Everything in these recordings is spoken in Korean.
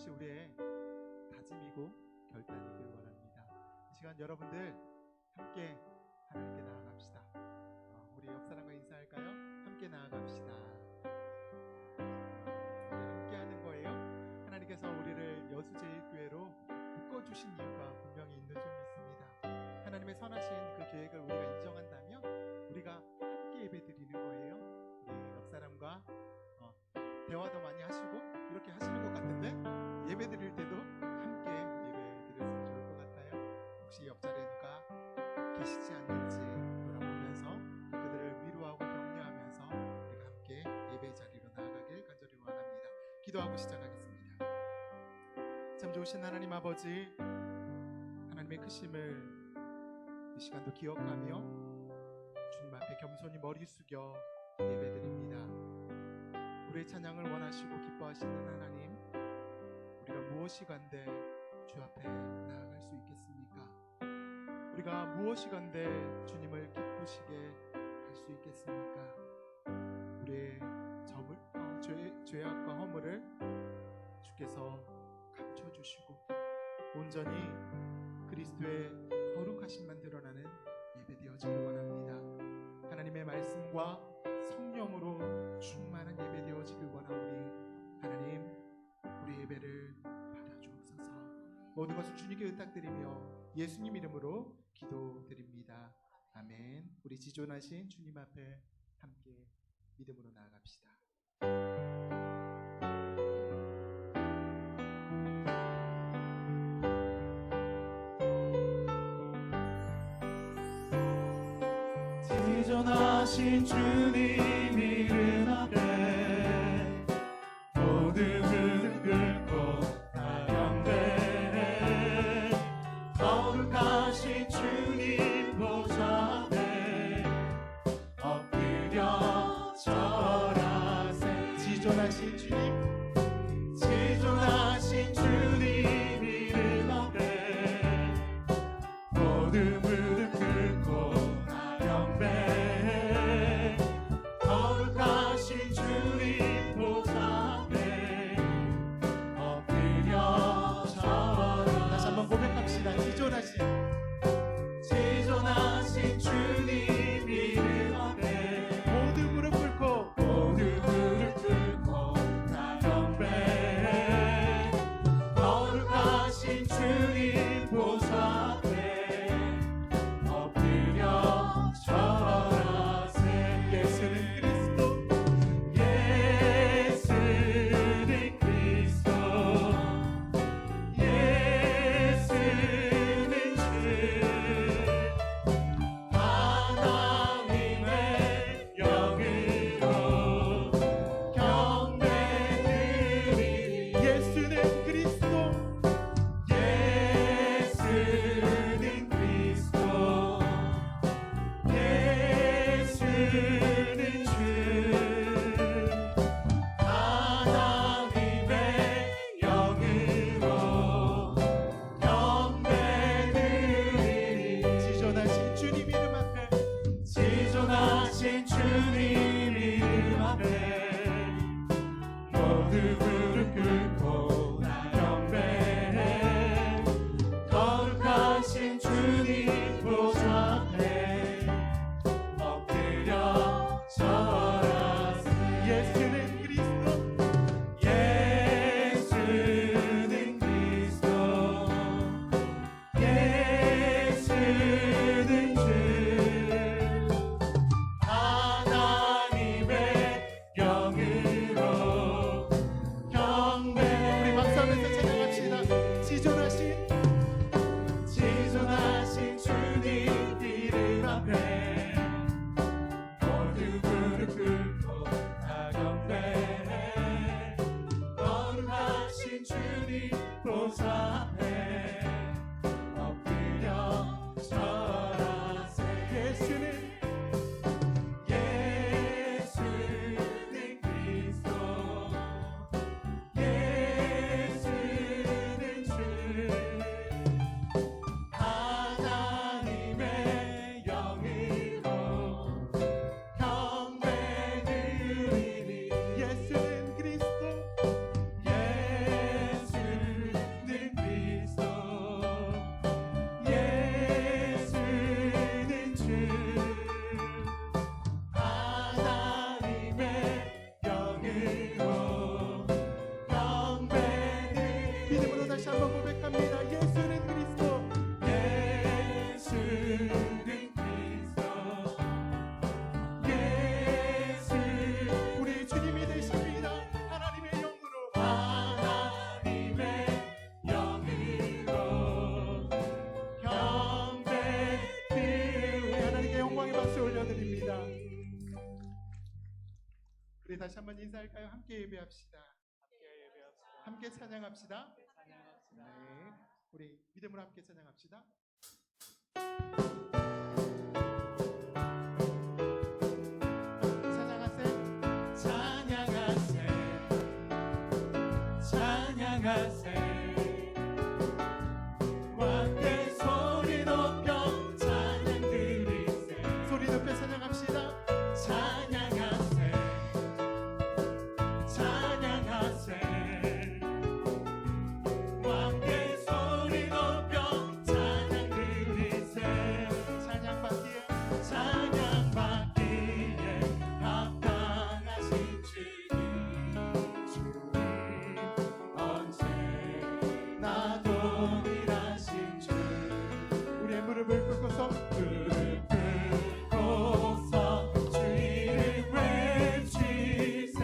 그것이 우리의 다짐이고 결단이길 원합니다. 이 시간 여러분들 함께 하나님께 나아갑시다. 우리 옆 사람과 인사할까요? 함께 나아갑시다. 함께하는 거예요. 하나님께서 우리를 여수제일교회로 묶어주신 이유가 분명히 있는 줄 믿습니다. 하나님의 선하신 그 계획을 우리가 인정한다면 우리가 함께 예배드리는 거예요. 우리 옆 사람과 대화도 많이 하시고 이렇게 하시는 것 같은데 예배드릴 때도 함께 예배드렸으면 좋을 것 같아요. 혹시 옆자리에 누가 계시지 않는지 돌아보면서 그들을 위로하고 격려하면서 우리가 함께 예배 자리로 나아가길 간절히 원합니다. 기도하고 시작하겠습니다. 참 좋으신 하나님 아버지, 하나님의 크심을 이 시간도 기억하며 주님 앞에 겸손히 머리 숙여 예배드립니다. 우리의 찬양을 원하시고 기뻐하시는 하나님, 우리가 무엇이 간데 주 앞에 나아갈 수 있겠습니까? 우리가 무엇이 간데 주님을 기쁘시게 할 수 있겠습니까? 우리의 죄악과 허물을 주께서 감춰주시고 온전히 그리스도의 거룩하심만 드러나는 예배 되어지길 원합니다. 하나님의 말씀과 성령으로 충만한 예배 되어지길 원하오니 하나님, 우리 예배를 받아주옵소서. 모든 것을 주님께 의탁드리며 예수님 이름으로 기도드립니다. 아멘. 우리 지존하신 주님 앞에 함께 믿음으로 나아갑시다. 지존하신 주님 이름 앞에 모든 무릎 꿇고 다 경배해. 거룩하신 주님 보좌 앞에 엎드려 절하세. 지존하신 주님, 지존하신 주님 이름 앞에 모든 무릎 꿇고 경배해. 거룩하신 주님 보좌 앞에 엎드려 절하세. 다시 한번 고백합시다. 지존하신 주님 이름 앞에 모든 무릎 꿇고 모든 무릎 꿇고 다 경배해. 거룩하신 주님 보좌 앞에 엎드려 절하세. 예수는 그리스도, 예수는 그리스도, 예수는 주, 하나님의 영으로 경배드리니. 예수는 그리스도, 예수는 다시 한번 인사할까요? 함께 예배합시다. 함께 찬양합시다. 네, 우리 믿음으로 함께 찬양합시다. 찬양하세 찬양하세 왕께 소리 높여 찬양 드리세 소리 높여 찬양합시다. 찬양하세 찬양하세 왕께 소리 높여 찬양 드리세 찬양받기에 찬양받기에 합당하신 주님 언제나 동일하신 주 우리의 무릎을 꿇고서 무릎 꿇고서 주 이름 외치세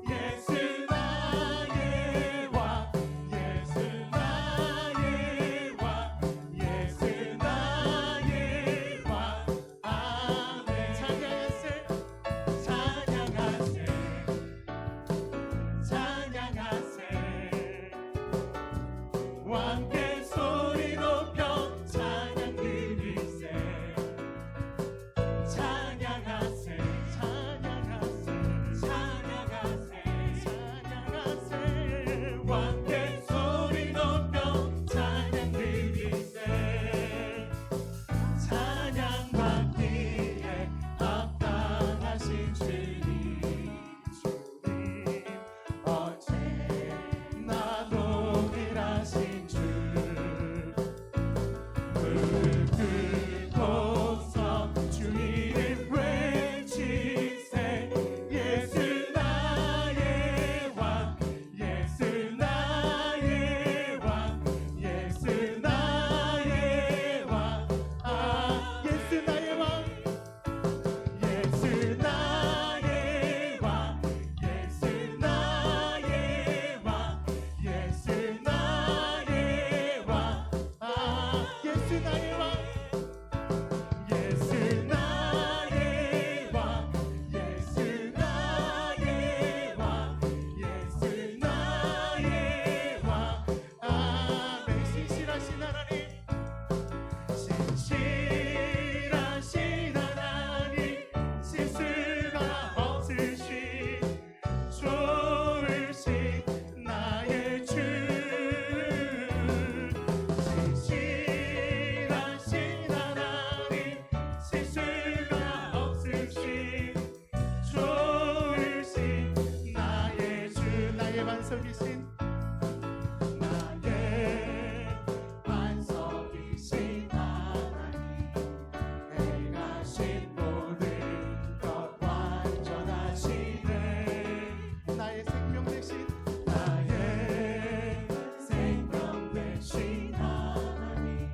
예수 나의 왕 예수 나의 왕 예수 나의 왕 아멘 찬양하세 찬양하세 찬양하세 왕께 소리 높여 찬양 드리세 찬양하세 찬양하세 찬양하세 찬양하세 왕께 소리 높여 찬양 드리세 찬양받기에 합당하신 주님 언제나 동일하신 주 무릎 꿇고서 주 이름 외치세 예수 나의 왕 예수 나의 왕 예수 나의 왕 아 예수 나의 왕 예수 나의 왕 예수 나의 왕 예수 나의 왕 아 예수 나의 왕 예수 나의 왕 예수 나의 왕 예수 나의 왕 아멘 신실하신 하나님 신실하신 하나님 실수가 없으신 좋으신 나의 주 신실하신 하나님 실수가 없으신 좋으신 나의 주 나의 반석이신 나의 반석이신 하나님 행하신 모든 것 완전하시네 나의 생명 되신 나의 생명 되신 하나님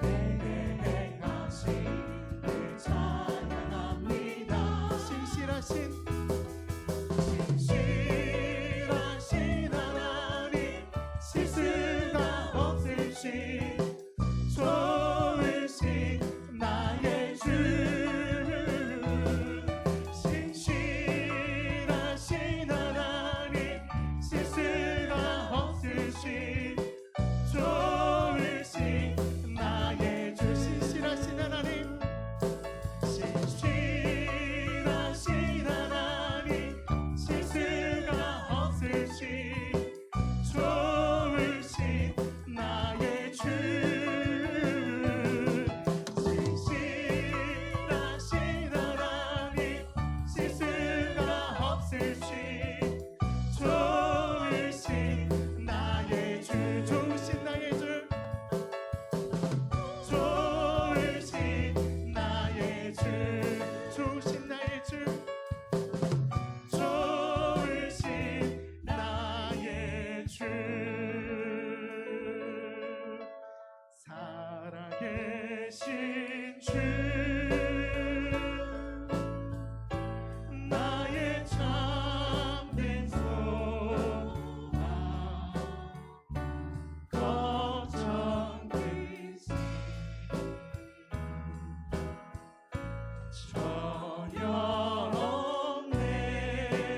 내게 행하신 일 찬양합니다 신실하신 신실하신 하나님 실수가 없으신 좋으신 나의 주 신실하신 하나님 실수가 없으신 좋으신 나의 주 신실하신 하나님 신실하신 하나님 실수가 없으신 좋으신 나의 주 신실하신 하나님 실수가 없으신 좋으신 나의 주 좋으신 나의 주 좋으신 나의 주 좋으신 나의 주 좋으신 나의 주 살아계신 주 나의 참된 소망 거룩한 신 전혀 없네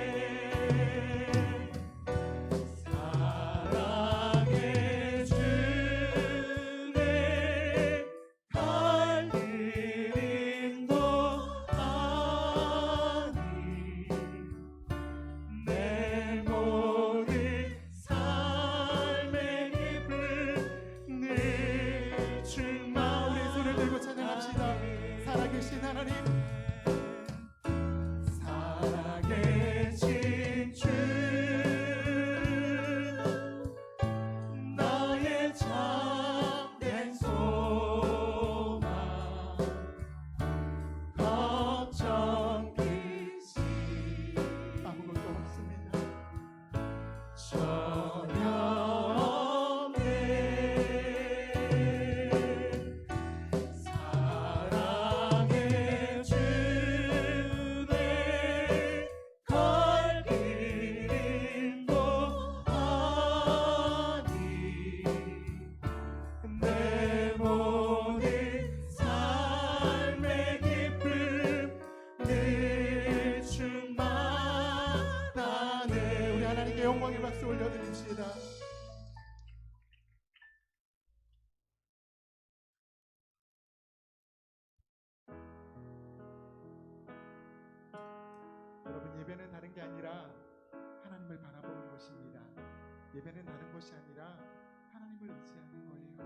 예배는 다른 것이 아니라 하나님을 의지하는 거예요.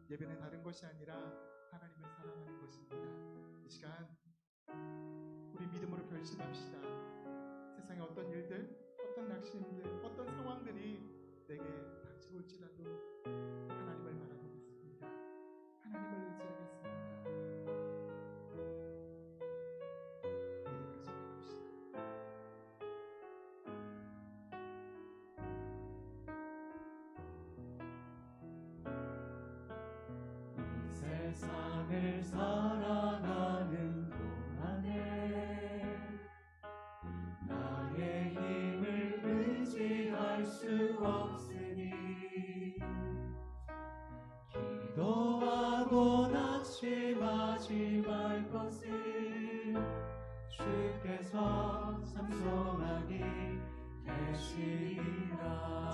예배는 다른 것이 아니라 하나님을 사랑하는 것입니다. 이 시간 우리 믿음으로 결심합시다. 세상에 어떤 일들, 어떤 낙심들, 어떤 상황들이 내게 닥쳐올지라도 하나님을 바라보겠습니다. 하나님을 의지하겠습니다. 예배를 시작합시다. 세상을 살아가는 동안에 나의 힘을 의지할 수 없으니 기도하고 낙심하지 말 것을 주께서 참소하기 되시리라.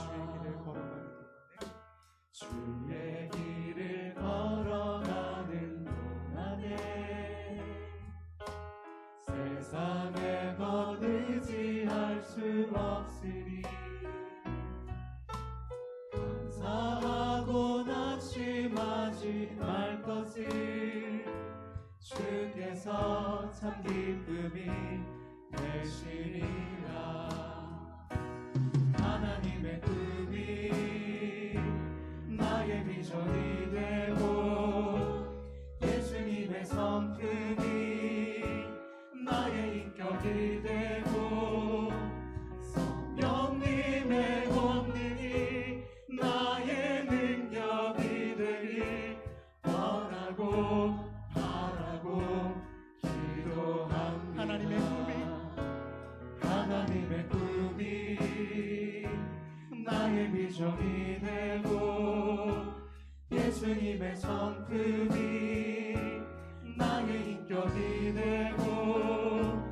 주의 길을 걸어가는 동안에 세상에 더 의지할 수 없으니 감사하고 낙심하지 말 것을 주께서 참 기쁨이 되시리라. 하나님의 꿈이 나의 비전이 되고 예수님의 성품이 나의 인격이 되고 성령님의 권능이 나의 능력이 되길 원하고 바라고 기도합니다. 하나님의 꿈이 나의 비전이 되고 예수님의 성품이 나의 인격이 되고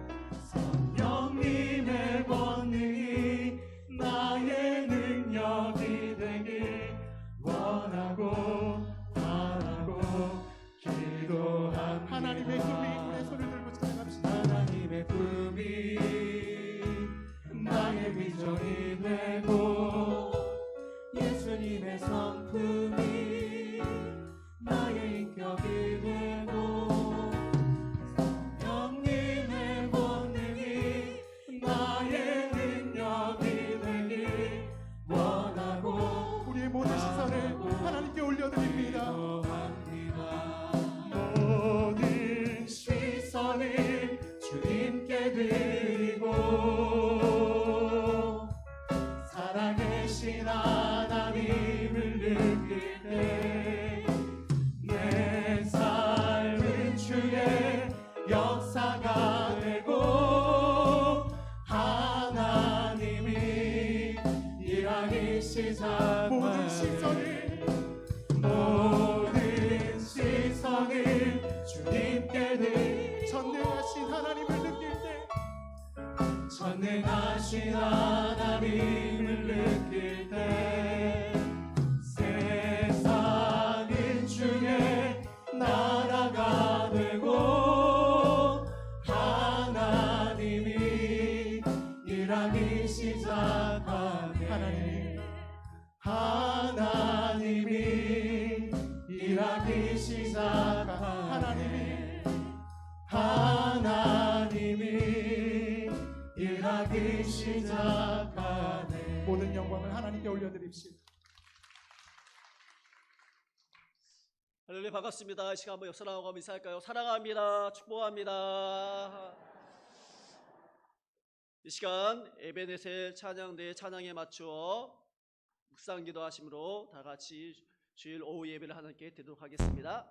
성령님의 권능이 나의 능력이 되길 원하고 바라고 기도합니다. 하나님의 꿈이 우리의 손을 들고 찬양합시다. 하나님의 꿈이 나의 비전이 되고 예수님의 성품이 나의 인격이 되고 성령님의 권능이 나의 능력이 되길 원하고 우리의 모든 시선을 하나님께 올려드립니다. 모든 시선을 주님께 드리고 살아계신 하나님을 느낄 때 내 삶은 주의 역사가 되고 하나님이 일하기 시작하네. 모든 시선을 주님께 드리고 전능하신 하나님을 느낄 때 전능하신 하나님을 느낄 때 세상은 주의 나라가 되고 하나님이 일하기 시작하네. 하나님이 일하기 시작하네. 하나님이 일하기 시작하네. 모든 영광을 하나님께 올려드립시다. 할렐루야, 반갑습니다. 이 시간 한번 역사 나오고 인사할까요? 사랑합니다. 축복합니다. 이 시간 에베네셀 찬양대 찬양에 맞추어 묵상기도 하심으로 다 같이 주일 오후 예배를 하나님께 드리도록 하겠습니다.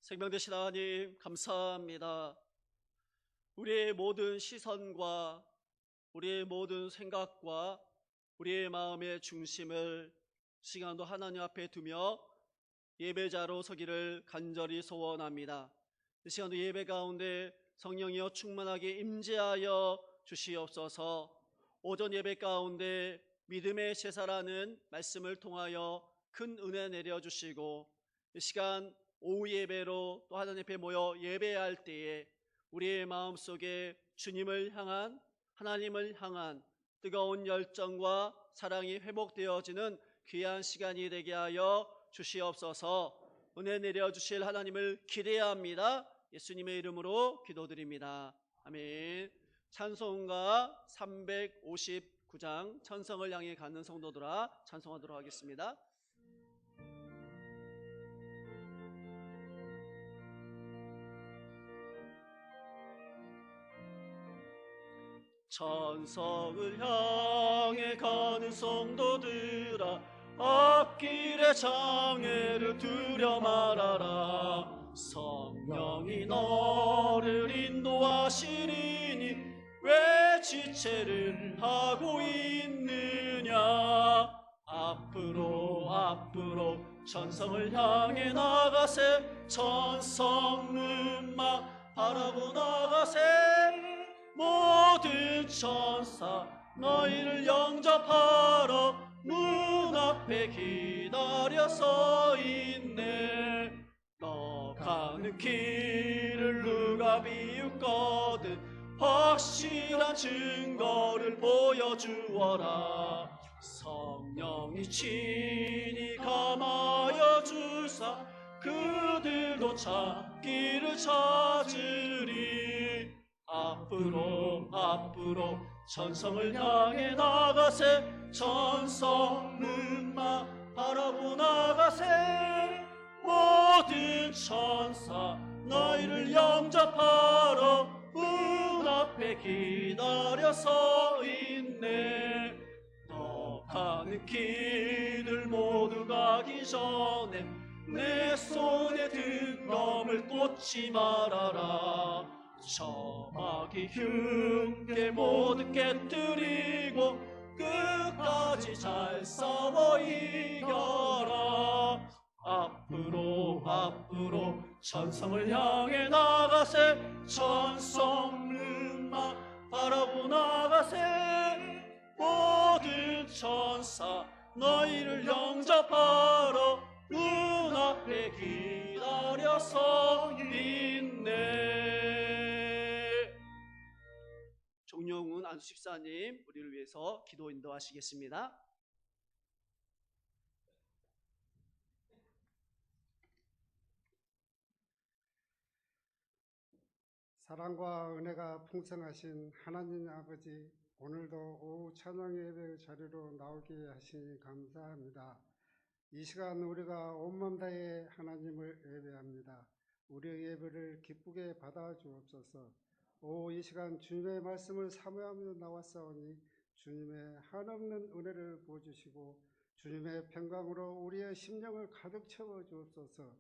생명 되신 하나님 감사합니다. 우리의 모든 시선과 우리의 모든 생각과 우리의 마음의 중심을 시간도 하나님 앞에 두며 예배자로 서기를 간절히 소원합니다. 이 시간도 예배 가운데 성령이여 충만하게 임재하여 주시옵소서. 오전 예배 가운데 믿음의 제사라는 말씀을 통하여 큰 은혜 내려주시고 이 시간 오후 예배로 또 하나님 앞에 모여 예배할 때에 우리의 마음속에 주님을 향한 하나님을 향한 뜨거운 열정과 사랑이 회복되어지는 귀한 시간이 되게 하여 주시옵소서. 은혜 내려주실 하나님을 기대합니다. 예수님의 이름으로 기도드립니다. 아멘. 찬송가 359장 천성을 향해 가는 성도들아 찬송하도록 하겠습니다. 천성을 향해 가는 성도들아 앞길의 장애를 두려 말아라. 성령이 너를 인도하시리니 왜 지체를 하고 있느냐. 앞으로 천성을 향해 나가세. 천성 눈막 바라보 나가세. 모든 천사 너희를 영접하러 문 앞에 기다려 서 있네. 너 가는 길을 누가 비웃거든 확실한 증거를 보여주어라. 성령이 친히 감하여 주사 그들도 찾기를 찾으리. 앞으로 천성을 향해 나가세. 천성 눈만 바라보 나가세. 모든 천사 너희를 영접하러 문 앞에 기다려 서 있네. 너 가는 길을 모두 가기 전에 내 손에 든 검을 꽂지 말아라. 저마귀 흉계 모두 깨뜨리고 끝까지 잘 싸워 이겨라. 앞으로 천성을 향해 나가세. 천성 눈만 바라보 나가세. 모든 천사 너희를 영접하러 문 앞에 기다려 서 있네. 종영훈 안수집사님 우리를 위해서 기도 인도하시겠습니다. 사랑과 은혜가 풍성하신 하나님 아버지, 오늘도 오후 찬양 예배 자리로 나오게 하시니 감사합니다. 이 시간 우리가 온몸 다해 하나님을 예배합니다. 우리의 예배를 기쁘게 받아 주옵소서. 오후 이 시간 주님의 말씀을 사모하며 나왔사오니 주님의 한없는 은혜를 부어주시고 주님의 평강으로 우리의 심령을 가득 채워 주옵소서.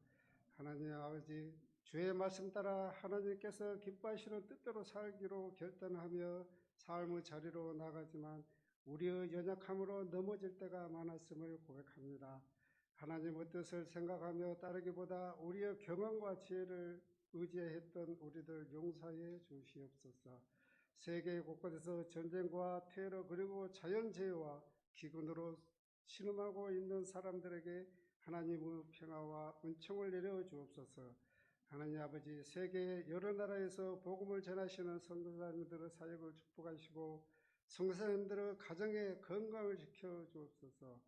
하나님 아버지, 주의 말씀 따라 하나님께서 기뻐하시는 뜻대로 살기로 결단하며 삶의 자리로 나가지만 우리의 연약함으로 넘어질 때가 많았음을 고백합니다. 하나님의 뜻을 생각하며 따르기보다 우리의 경험과 지혜를 의지했던 우리들 용서해 주시옵소서. 세계 곳곳에서 전쟁과 테러 그리고 자연재해와 기근으로 신음하고 있는 사람들에게 하나님의 평화와 은총을 내려 주옵소서. 하나님 아버지, 세계 여러 나라에서 복음을 전하시는 선교사님들의 사역을 축복하시고 선교사님들의 가정의 건강을 지켜 주옵소서.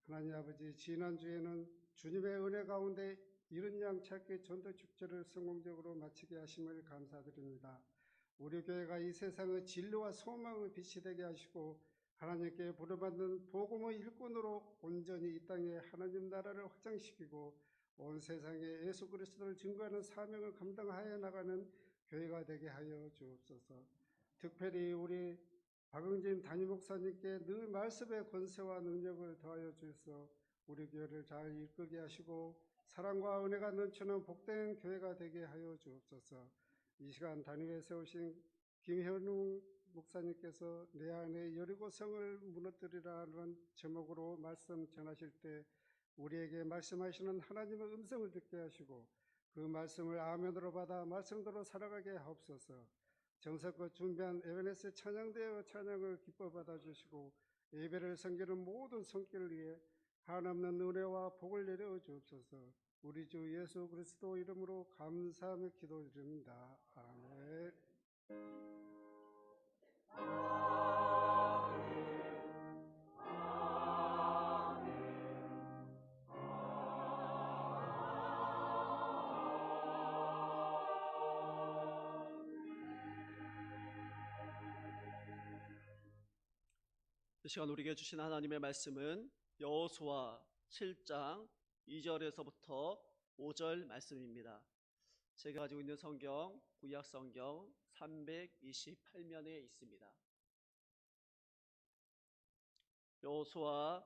하나님 아버지, 지난주에는 주님의 은혜 가운데 이른 양 찾기 전도 축제를 성공적으로 마치게 하심을 감사드립니다. 우리 교회가 이 세상의 진리와 소망의 빛이 되게 하시고 하나님께 부름받는 복음의 일꾼으로 온전히 이 땅에 하나님 나라를 확장시키고 온 세상에 예수 그리스도를 증거하는 사명을 감당하여 나가는 교회가 되게 하여 주옵소서. 특별히 우리 박응진 담임 목사님께 늘 말씀의 권세와 능력을 더하여 주셔서 우리 교회를 잘 이끌게 하시고 사랑과 은혜가 넘치는 복된 교회가 되게 하여 주옵소서. 이 시간 단위에 세우신 김현웅 목사님께서 내 안에 여리고성을 무너뜨리라는 제목으로 말씀 전하실 때 우리에게 말씀하시는 하나님의 음성을 듣게 하시고 그 말씀을 아멘으로 받아 말씀대로 살아가게 하옵소서. 정성껏 준비한 에베네스 찬양대의 찬양을 기뻐 받아주시고 예배를 섬기는 모든 손길을 위해 한없는 은혜와 복을 내려 주옵소서. 우리 주 예수 그리스도 이름으로 감사하며 기도드립니다. 아멘. 이 시간 우리에게 주신 하나님의 말씀은 여호수아 7장 2절에서부터 5절 말씀입니다. 제가 가지고 있는 성경 구약 성경 328면에 있습니다. 여호수아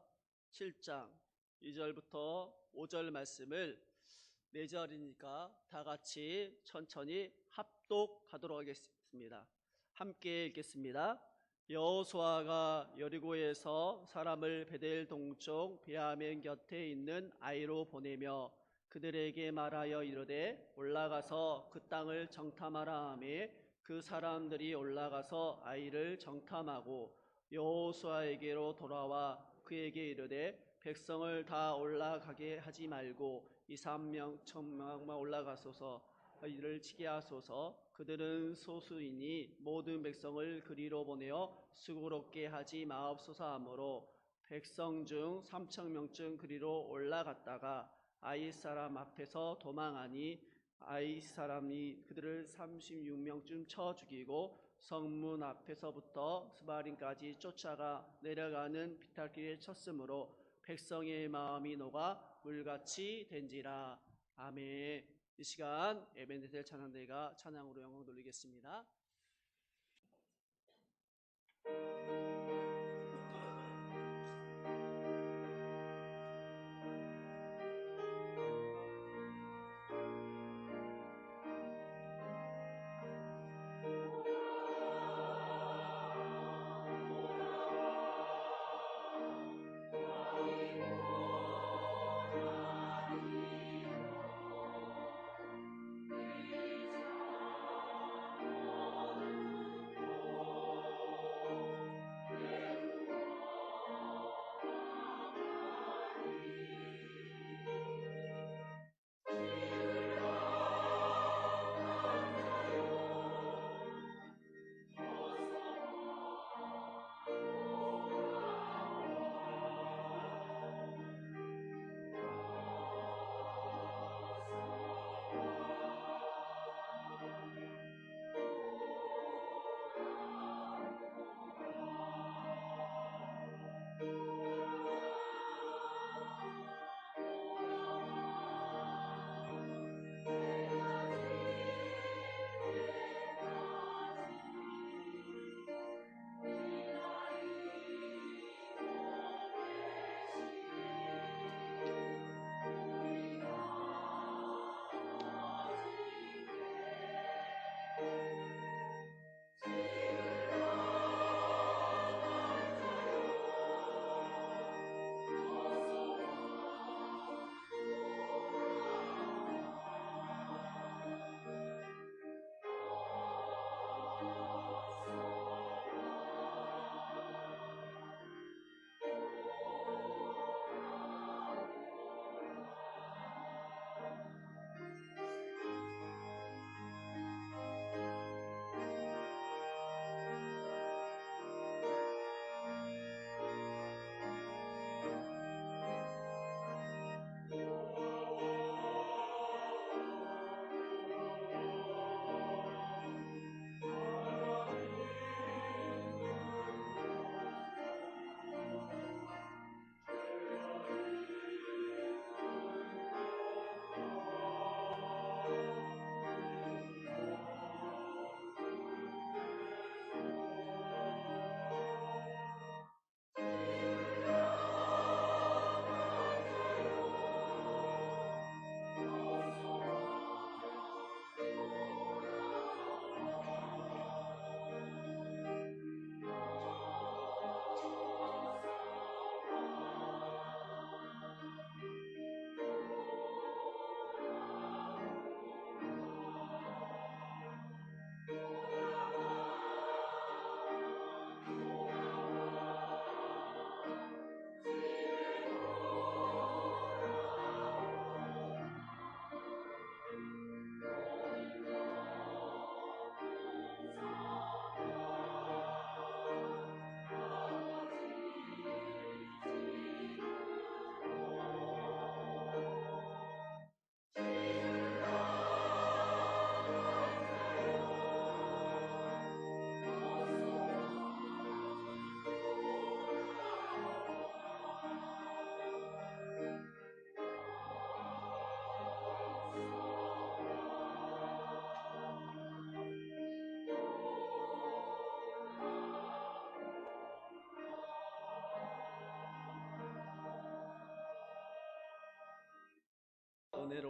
7장 2절부터 5절 말씀을 4절이니까 다 같이 천천히 합독하도록 하겠습니다. 함께 읽겠습니다. 여호수아가 여리고에서 사람을 베델 동쪽 베아멘 곁에 있는 아이로 보내며 그들에게 말하여 이르되 올라가서 그 땅을 정탐하라 하매 그 사람들이 올라가서 아이를 정탐하고 여호수아에게로 돌아와 그에게 이르되 백성을 다 올라가게 하지 말고 2-3명 천명만 올라가소서 이를 치게 하소서. 그들은 소수이니 모든 백성을 그리로 보내어 수고롭게 하지 마옵소서 하므로 백성 중 3,000명쯤 그리로 올라갔다가 아이 사람 앞에서 도망하니 아이 사람이 그들을 36명쯤 쳐 죽이고 성문 앞에서부터 스바림까지 쫓아가 내려가는 비탈길에 쳤으므로 백성의 마음이 녹아 물같이 된지라. 아멘. 이 시간 에베네셀 찬양대가 찬양으로 영광 돌리겠습니다.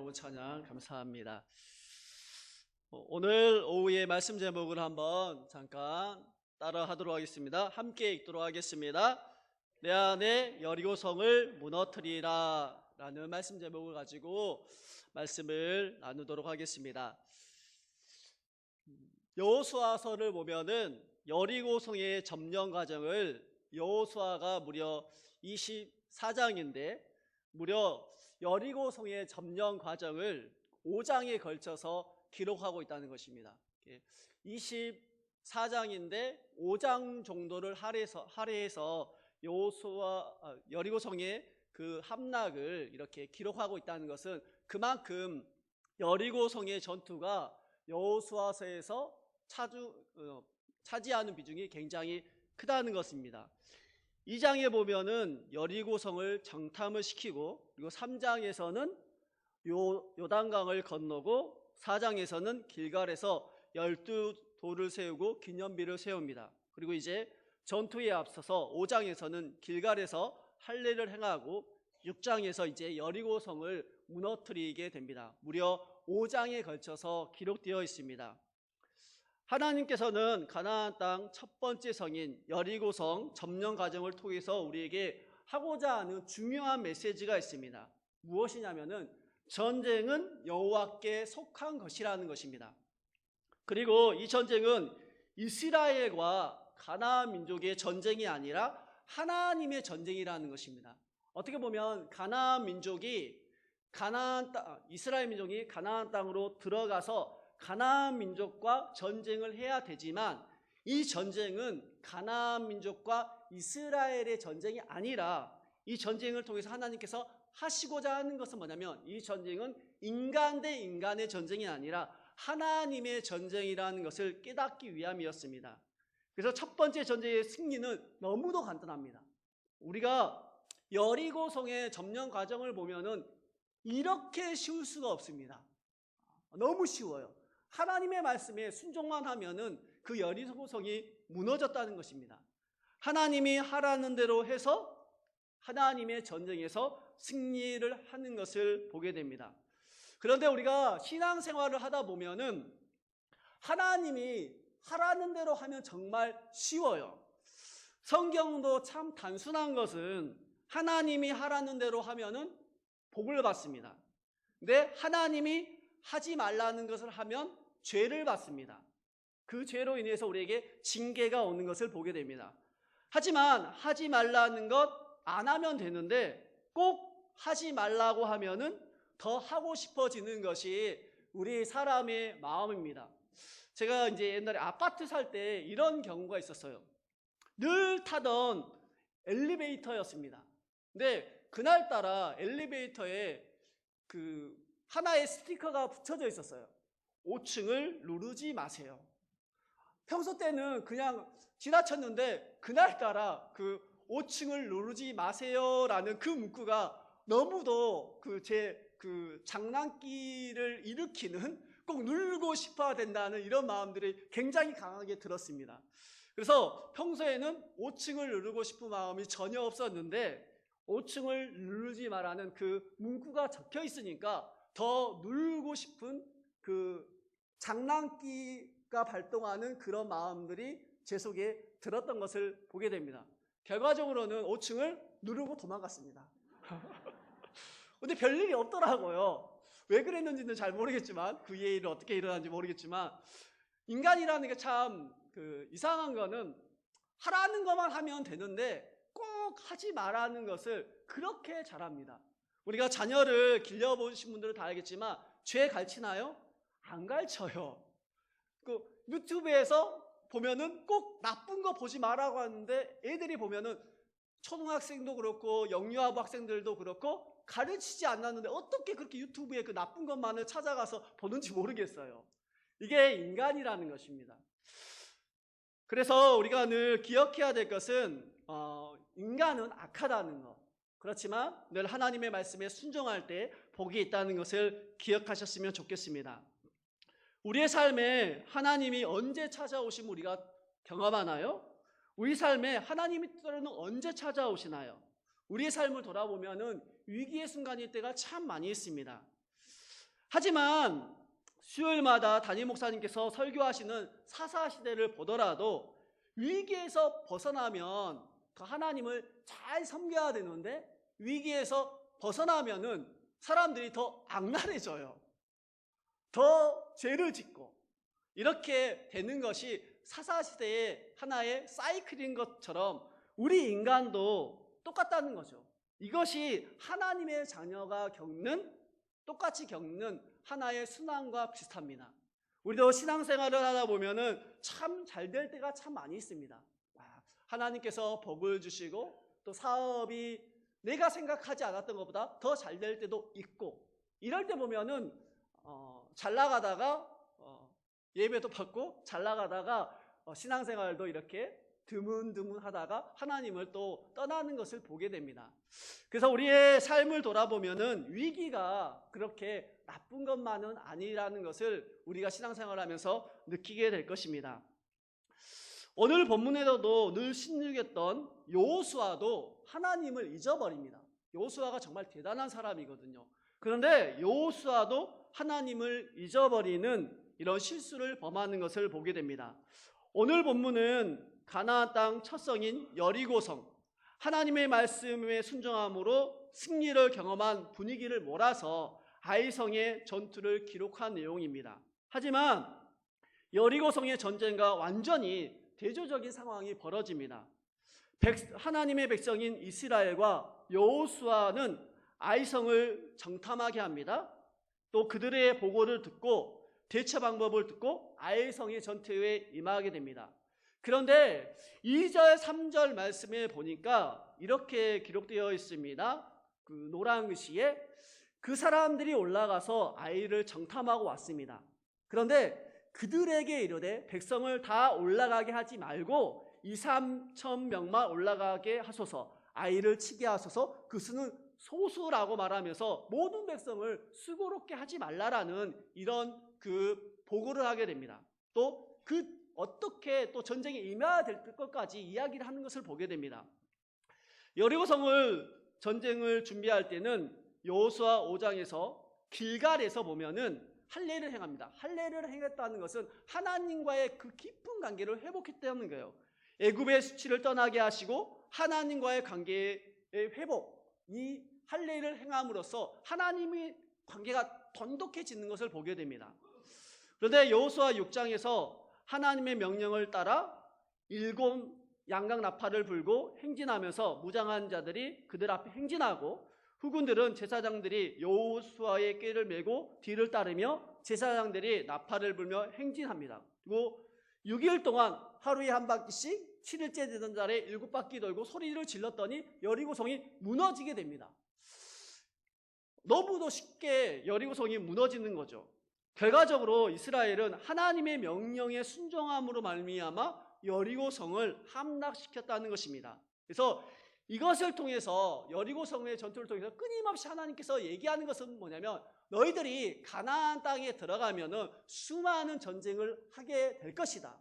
나온 찬양 감사합니다. 오늘 오후의 말씀 제목을 한번 잠깐 따라 하도록 하겠습니다. 함께 읽도록 하겠습니다. 내 안에 여리고성을 무너뜨리라 라는 말씀 제목을 가지고 말씀을 나누도록 하겠습니다. 여호수아서를 보면은 여리고성의 점령 과정을 여호수아가 무려 24장인데 무려 여리고성의 점령 과정을 5장에 걸쳐서 기록하고 있다는 것입니다. 24장인데 5장 정도를 할애해서 여리고성의 그 함락을 이렇게 기록하고 있다는 것은 그만큼 여리고성의 전투가 여호수아서에서 차지하는 비중이 굉장히 크다는 것입니다. 2장에 보면은 여리고성을 정탐을 시키고, 그리고 3장에서는 요단강을 건너고, 4장에서는 길갈에서 12돌을 세우고 기념비를 세웁니다. 그리고 이제 전투에 앞서서 5장에서는 길갈에서 할례를 행하고 6장에서 이제 여리고성을 무너뜨리게 됩니다. 무려 5장에 걸쳐서 기록되어 있습니다. 하나님께서는 가나안 땅 첫 번째 성인 여리고성 점령 과정을 통해서 우리에게 하고자 하는 중요한 메시지가 있습니다. 무엇이냐면은 전쟁은 여호와께 속한 것이라는 것입니다. 그리고 이 전쟁은 이스라엘과 가나안 민족의 전쟁이 아니라 하나님의 전쟁이라는 것입니다. 어떻게 보면 이스라엘 민족이 가나안 땅으로 들어가서 가나안 민족과 전쟁을 해야 되지만, 이 전쟁은 가나안 민족과 이스라엘의 전쟁이 아니라 이 전쟁을 통해서 하나님께서 하시고자 하는 것은 뭐냐면, 이 전쟁은 인간 대 인간의 전쟁이 아니라 하나님의 전쟁이라는 것을 깨닫기 위함이었습니다. 그래서 첫 번째 전쟁의 승리는 너무도 간단합니다. 우리가 여리고성의 점령 과정을 보면은 이렇게 쉬울 수가 없습니다. 너무 쉬워요. 하나님의 말씀에 순종만 하면은 그 여리고성이 무너졌다는 것입니다. 하나님이 하라는 대로 해서 하나님의 전쟁에서 승리를 하는 것을 보게 됩니다. 그런데 우리가 신앙생활을 하다 보면은 하나님이 하라는 대로 하면 정말 쉬워요. 성경도 참 단순한 것은 하나님이 하라는 대로 하면은 복을 받습니다. 근데 하나님이 하지 말라는 것을 하면 죄를 받습니다. 그 죄로 인해서 우리에게 징계가 오는 것을 보게 됩니다. 하지만 하지 말라는 것 안 하면 되는데, 꼭 하지 말라고 하면은 더 하고 싶어지는 것이 우리 사람의 마음입니다. 제가 이제 옛날에 아파트 살 때 이런 경우가 있었어요. 늘 타던 엘리베이터였습니다. 근데 그날따라 엘리베이터에 그 하나의 스티커가 붙여져 있었어요. 5층을 누르지 마세요. 평소 때는 그냥 지나쳤는데 그날따라 그 5층을 누르지 마세요라는 그 문구가 너무도 제 장난기를 일으키는, 꼭 누르고 싶어야 된다는 이런 마음들이 굉장히 강하게 들었습니다. 그래서 평소에는 5층을 누르고 싶은 마음이 전혀 없었는데 5층을 누르지 말라는 그 문구가 적혀 있으니까 더 누르고 싶은 그 장난기가 발동하는 그런 마음들이 제 속에 들었던 것을 보게 됩니다. 결과적으로는 5층을 누르고 도망갔습니다. 근데 별일이 없더라고요. 왜 그랬는지는 잘 모르겠지만, 그 일이 어떻게 일어났는지 모르겠지만, 인간이라는 게 참 이상한 거는 하라는 것만 하면 되는데 꼭 하지 말라는 것을 그렇게 잘합니다. 우리가 자녀를 길러보신 분들은 다 알겠지만 죄 가르치나요? 안 가르쳐요. 유튜브에서 보면은 꼭 나쁜 거 보지 말라고 하는데, 애들이 보면은 초등학생도 그렇고 영유아부 학생들도 그렇고 가르치지 않았는데 어떻게 그렇게 유튜브에 그 나쁜 것만을 찾아가서 보는지 모르겠어요. 이게 인간이라는 것입니다. 그래서 우리가 늘 기억해야 될 것은 인간은 악하다는 것, 그렇지만 늘 하나님의 말씀에 순종할 때 복이 있다는 것을 기억하셨으면 좋겠습니다. 우리의 삶에 하나님이 언제 찾아오시면 우리가 경험하나요? 우리 삶에 하나님이 때로는 언제 찾아오시나요? 우리의 삶을 돌아보면은 위기의 순간일 때가 참 많이 있습니다. 하지만 수요일마다 담임 목사님께서 설교하시는 사사시대를 보더라도 위기에서 벗어나면 그 하나님을 잘 섬겨야 되는데 위기에서 벗어나면은 사람들이 더 악랄해져요. 더 죄를 짓고 이렇게 되는 것이 사사시대의 하나의 사이클인 것처럼 우리 인간도 똑같다는 거죠. 이것이 하나님의 자녀가 똑같이 겪는 하나의 순환과 비슷합니다. 우리도 신앙생활을 하다 보면은 참 잘 될 때가 참 많이 있습니다. 하나님께서 복을 주시고 또 사업이 내가 생각하지 않았던 것보다 더 잘 될 때도 있고, 이럴 때 보면은 잘 나가다가 예배도 받고 잘 나가다가 신앙생활도 이렇게 드문드문 하다가 하나님을 또 떠나는 것을 보게 됩니다. 그래서 우리의 삶을 돌아보면은 위기가 그렇게 나쁜 것만은 아니라는 것을 우리가 신앙생활을 하면서 느끼게 될 것입니다. 오늘 본문에서도 늘 신유했던 여호수아도 하나님을 잊어버립니다. 여호수아가 정말 대단한 사람이거든요. 그런데 여호수아도 하나님을 잊어버리는 이런 실수를 범하는 것을 보게 됩니다. 오늘 본문은 가나안 땅 첫 성인 여리고성, 하나님의 말씀에 순종함으로 승리를 경험한 분위기를 몰아서 아이성의 전투를 기록한 내용입니다. 하지만 여리고성의 전쟁과 완전히 대조적인 상황이 벌어집니다. 하나님의 백성인 이스라엘과 여호수아는 아이성을 정탐하게 합니다. 또 그들의 보고를 듣고 대처 방법을 듣고 아이성의 전투에 임하게 됩니다. 그런데 2절 3절 말씀에 보니까 이렇게 기록되어 있습니다. 그 노란 글씨에 그 사람들이 올라가서 아이를 정탐하고 왔습니다. 그런데 그들에게 이르되 백성을 다 올라가게 하지 말고 2-3천 명만 올라가게 하소서, 아이를 치게 하소서, 그 수는 소수라고 말하면서 모든 백성을 수고롭게 하지 말라라는 이런 그 보고를 하게 됩니다. 또 어떻게 또 전쟁에 임해야 될 것까지 이야기를 하는 것을 보게 됩니다. 여리고성을 전쟁을 준비할 때는 여호수아 5장에서 길갈에서 보면은 할례를 행합니다. 할례를 행했다는 것은 하나님과의 그 깊은 관계를 회복했다는 거예요. 애굽의 수치를 떠나게 하시고 하나님과의 관계의 회복, 이 할례를 행함으로써 하나님의 관계가 돈독해지는 것을 보게 됩니다. 그런데 여호수아 6장에서 하나님의 명령을 따라 7 양각 나팔을 불고 행진하면서 무장한 자들이 그들 앞에 행진하고 후군들은 제사장들이 여호수아의 꾀를 메고 뒤를 따르며 제사장들이 나팔을 불며 행진합니다. 그리고 6일 동안 하루에 한 바퀴씩 7일째 되던 날에 7바퀴 돌고 소리를 질렀더니 여리고성이 무너지게 됩니다. 너무도 쉽게 여리고성이 무너지는 거죠. 결과적으로 이스라엘은 하나님의 명령에 순종함으로 말미암아 여리고성을 함락시켰다는 것입니다. 그래서 이것을 통해서 여리고성의 전투를 통해서 끊임없이 하나님께서 얘기하는 것은 뭐냐면 너희들이 가나안 땅에 들어가면은 수많은 전쟁을 하게 될 것이다.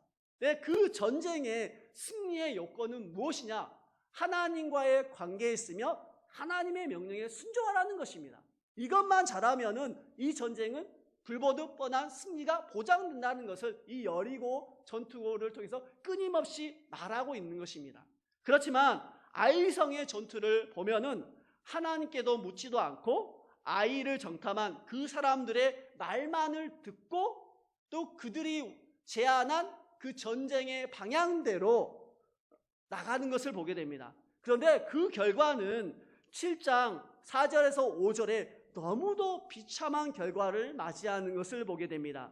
그 전쟁의 승리의 요건은 무엇이냐? 하나님과의 관계에 있으며 하나님의 명령에 순종하라는 것입니다. 이것만 잘하면은 이 전쟁은 불보듯 뻔한 승리가 보장된다는 것을 이 여리고 전투를 통해서 끊임없이 말하고 있는 것입니다. 그렇지만 아이성의 전투를 보면은 하나님께도 묻지도 않고 아이를 정탐한 그 사람들의 말만을 듣고 또 그들이 제안한 그 전쟁의 방향대로 나가는 것을 보게 됩니다. 그런데 그 결과는 7장 4절에서 5절에 너무도 비참한 결과를 맞이하는 것을 보게 됩니다.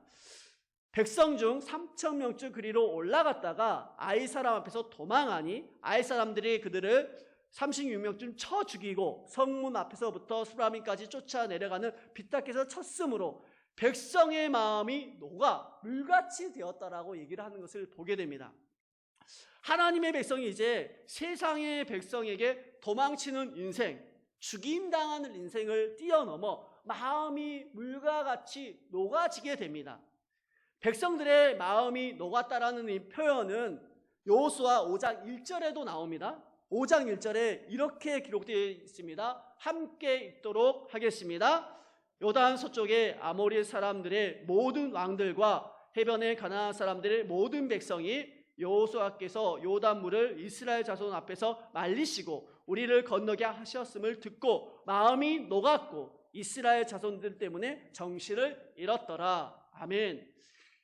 백성 중 3,000명쯤 그리로 올라갔다가 아이 사람 앞에서 도망하니 아이 사람들이 그들을 36명쯤 쳐 죽이고 성문 앞에서부터 수라민까지 쫓아 내려가는 비탈길에서 쳤으므로 백성의 마음이 녹아 물같이 되었다라고 얘기를 하는 것을 보게 됩니다. 하나님의 백성이 이제 세상의 백성에게 도망치는 인생, 죽임당하는 인생을 뛰어넘어 마음이 물과 같이 녹아지게 됩니다. 백성들의 마음이 녹았다라는 이 표현은 여호수아 5장 1절에도 나옵니다. 5장 1절에 이렇게 기록되어 있습니다. 함께 읽도록 하겠습니다. 요단 서쪽의 아모리 사람들의 모든 왕들과 해변의 가나안 사람들의 모든 백성이 여호수아께서 요단물을 이스라엘 자손 앞에서 말리시고 우리를 건너게 하셨음을 듣고 마음이 녹았고 이스라엘 자손들 때문에 정신을 잃었더라. 아멘.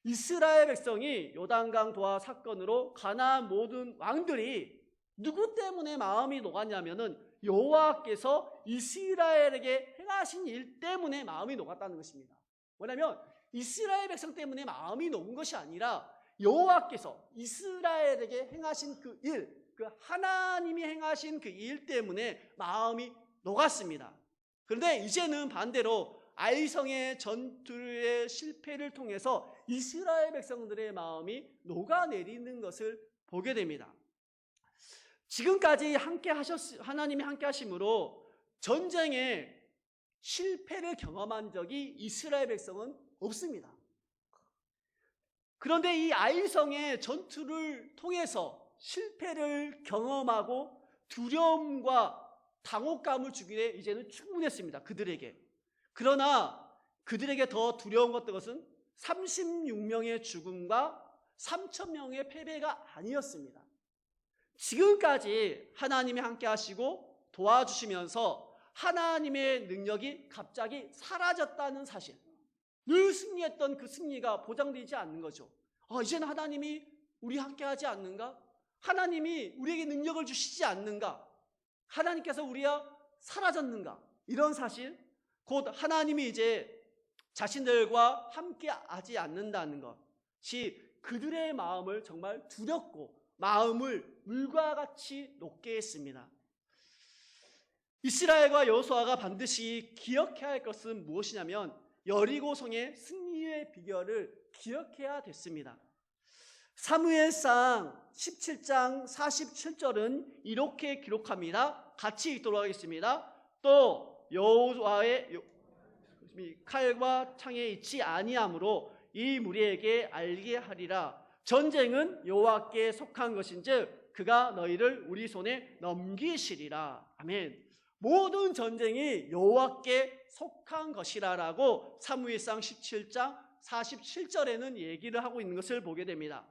이스라엘 백성이 요단강 도하 사건으로 가나안 모든 왕들이 누구 때문에 마음이 녹았냐면은 여호와께서 이스라엘에게 행하신 일 때문에 마음이 녹았다는 것입니다. 뭐냐면 이스라엘 백성 때문에 마음이 녹은 것이 아니라 여호와께서 이스라엘에게 행하신 그 일, 그 하나님이 행하신 그 일 때문에 마음이 녹았습니다. 그런데 이제는 반대로 아이성의 전투의 실패를 통해서 이스라엘 백성들의 마음이 녹아내리는 것을 보게 됩니다. 지금까지 하나님이 함께 하심으로 전쟁에 실패를 경험한 적이 이스라엘 백성은 없습니다. 그런데 이 아이성의 전투를 통해서 실패를 경험하고 두려움과 당혹감을 주기에 이제는 충분했습니다. 그들에게. 그러나 그들에게 더 두려운 것은 36명의 죽음과 3,000명의 패배가 아니었습니다. 지금까지 하나님이 함께 하시고 도와주시면서 하나님의 능력이 갑자기 사라졌다는 사실, 늘 승리했던 그 승리가 보장되지 않는 거죠. 이제는 하나님이 우리 함께 하지 않는가? 하나님이 우리에게 능력을 주시지 않는가? 하나님께서 우리와 사라졌는가? 이런 사실, 곧 하나님이 이제 자신들과 함께 하지 않는다는 것이 그들의 마음을 정말 두렵고 마음을 물과 같이 녹게 했습니다. 이스라엘과 여호수아가 반드시 기억해야 할 것은 무엇이냐면 여리고성의 승리의 비결을 기억해야 됐습니다. 사무엘상 17장 47절은 이렇게 기록합니다. 같이 읽도록 하겠습니다. 또 여호수아의 칼과 창에 있지 아니하므로 이 무리에게 알게 하리라. 전쟁은 여호와께 속한 것인즉 그가 너희를 우리 손에 넘기시리라. 아멘. 모든 전쟁이 여호와께 속한 것이라라고 사무엘상 17장 47절에는 얘기를 하고 있는 것을 보게 됩니다.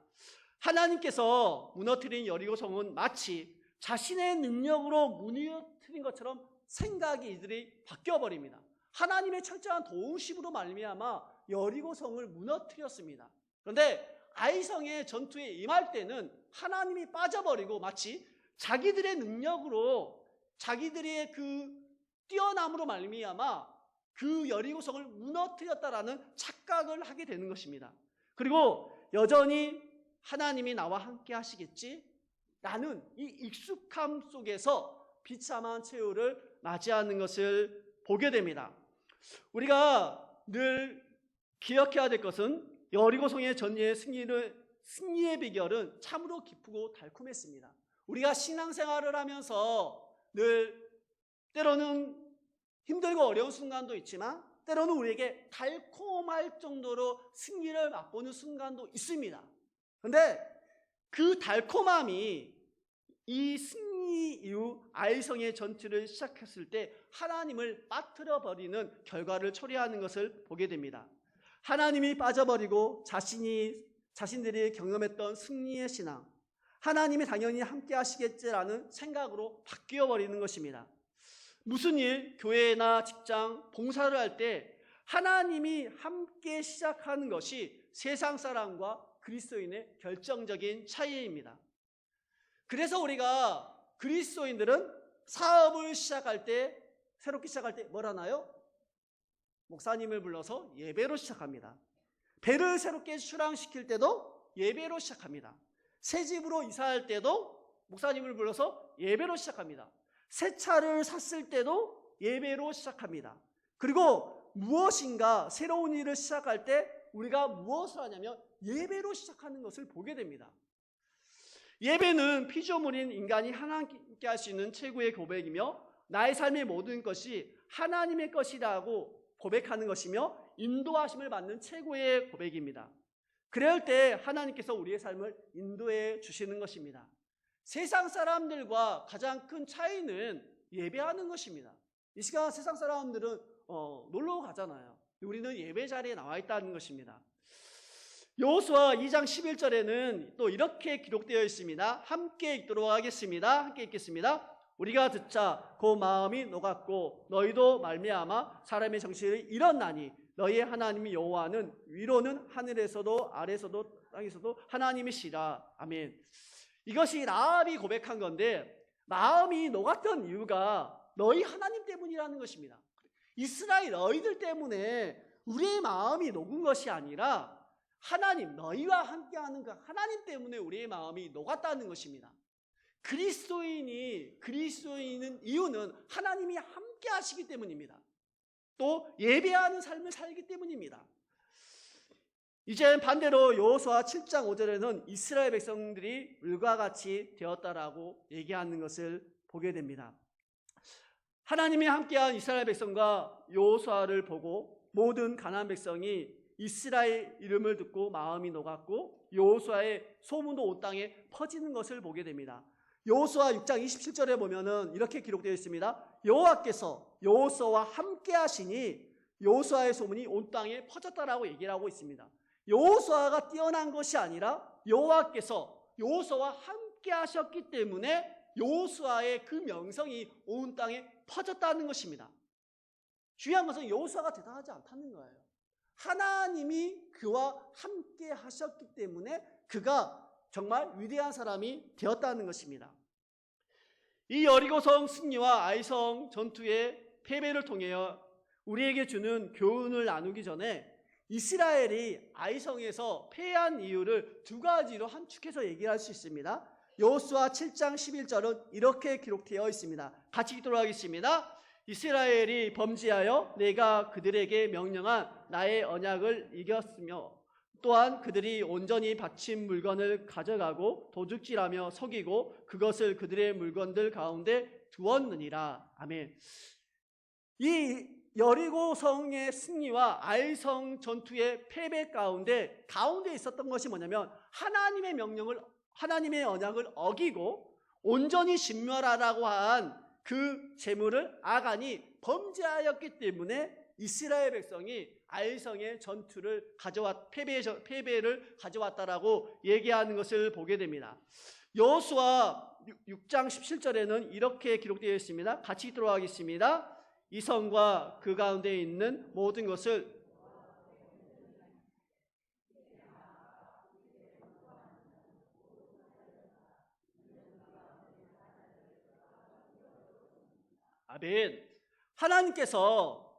하나님께서 무너뜨린 여리고성은 마치 자신의 능력으로 무너뜨린 것처럼 생각이 이들이 바뀌어버립니다. 하나님의 철저한 도우심으로 말미암아 여리고성을 무너뜨렸습니다. 그런데 아이성의 전투에 임할 때는 하나님이 빠져버리고 마치 자기들의 능력으로 자기들의 그 뛰어남으로 말미암아 그 여리고성을 무너뜨렸다라는 착각을 하게 되는 것입니다. 그리고 여전히 하나님이 나와 함께 하시겠지? 나는 이 익숙함 속에서 비참한 최후를 맞이하는 것을 보게 됩니다. 우리가 늘 기억해야 될 것은 여리고성의 전쟁의 승리의 비결은 참으로 기쁘고 달콤했습니다. 우리가 신앙생활을 하면서 늘 때로는 힘들고 어려운 순간도 있지만 때로는 우리에게 달콤할 정도로 승리를 맛보는 순간도 있습니다. 그런데 그 달콤함이 이 승리 이후 아이성의 전투를 시작했을 때 하나님을 빠뜨려 버리는 결과를 초래하는 것을 보게 됩니다. 하나님이 빠져버리고 자신들이 경험했던 승리의 신앙, 하나님이 당연히 함께 하시겠지라는 생각으로 바뀌어 버리는 것입니다. 무슨 일, 교회나 직장, 봉사를 할 때 하나님이 함께 시작하는 것이 세상 사람과 그리스도인의 결정적인 차이입니다. 그래서 우리가 그리스도인들은 사업을 시작할 때, 새롭게 시작할 때 뭘 하나요? 목사님을 불러서 예배로 시작합니다. 배를 새롭게 출항시킬 때도 예배로 시작합니다. 새 집으로 이사할 때도 목사님을 불러서 예배로 시작합니다. 새 차를 샀을 때도 예배로 시작합니다. 그리고 무엇인가 새로운 일을 시작할 때 우리가 무엇을 하냐면 예배로 시작하는 것을 보게 됩니다. 예배는 피조물인 인간이 하나님께 할 수 있는 최고의 고백이며 나의 삶의 모든 것이 하나님의 것이라고 고백하는 것이며 인도하심을 받는 최고의 고백입니다. 그럴 때 하나님께서 우리의 삶을 인도해 주시는 것입니다. 세상 사람들과 가장 큰 차이는 예배하는 것입니다. 이 시간 세상 사람들은 놀러 가잖아요. 우리는 예배 자리에 나와 있다는 것입니다. 여호수아 2장 11절에는 또 이렇게 기록되어 있습니다. 함께 읽도록 하겠습니다. 함께 읽겠습니다. 우리가 듣자 그 마음이 녹았고 너희도 말미암아 사람의 정신을 잃었나니 너희의 하나님 여호와는 위로는 하늘에서도 아래에서도 땅에서도 하나님이시라. 아멘. 이것이 라합이 고백한 건데 마음이 녹았던 이유가 너희 하나님 때문이라는 것입니다. 이스라엘 너희들 때문에 우리의 마음이 녹은 것이 아니라 하나님, 너희와 함께하는 그 하나님 때문에 우리의 마음이 녹았다는 것입니다. 그리스도인인 이유는 하나님이 함께 하시기 때문입니다. 또 예배하는 삶을 살기 때문입니다. 이제 반대로 여호수아 7장 5절에는 이스라엘 백성들이 물과 같이 되었다라고 얘기하는 것을 보게 됩니다. 하나님이 함께한 이스라엘 백성과 여호수아를 보고 모든 가나안 백성이 이스라엘 이름을 듣고 마음이 녹았고 여호수아의 소문도 온 땅에 퍼지는 것을 보게 됩니다. 여호수아 6장 27절에 보면은 이렇게 기록되어 있습니다. 여호와께서 여호수아와 함께 하시니 여호수아의 소문이 온 땅에 퍼졌다라고 얘기를 하고 있습니다. 여호수아가 뛰어난 것이 아니라 여호와께서 여호수아와 함께 하셨기 때문에 여호수아의 그 명성이 온 땅에 퍼졌다는 것입니다. 중요한 것은 여호수아가 대단하지 않다는 거예요. 하나님이 그와 함께 하셨기 때문에 그가 정말 위대한 사람이 되었다는 것입니다. 이 여리고성 승리와 아이성 전투의 패배를 통해 우리에게 주는 교훈을 나누기 전에 이스라엘이 아이성에서 패한 이유를 두 가지로 함축해서 얘기할 수 있습니다. 여호수아 7장 11절은 이렇게 기록되어 있습니다. 같이 읽도록 하겠습니다. 이스라엘이 범죄하여 내가 그들에게 명령한 나의 언약을 이겼으며 또한 그들이 온전히 바친 물건을 가져가고 도둑질하며 속이고 그것을 그들의 물건들 가운데 두었느니라. 아멘. 이 여리고성의 승리와 아이성 전투의 패배 가운데 있었던 것이 뭐냐면 하나님의 명령을, 하나님의 언약을 어기고 온전히 진멸하라고 한 그 재물을 아간이 범죄하였기 때문에 이스라엘 백성이 아이성의 전투를 패배를 가져왔다라고 얘기하는 것을 보게 됩니다. 여호수아 6장 17절에는 이렇게 기록되어 있습니다. 같이 읽도록 하겠습니다. 이 성과 그 가운데 있는 모든 것을 아멘. 하나님께서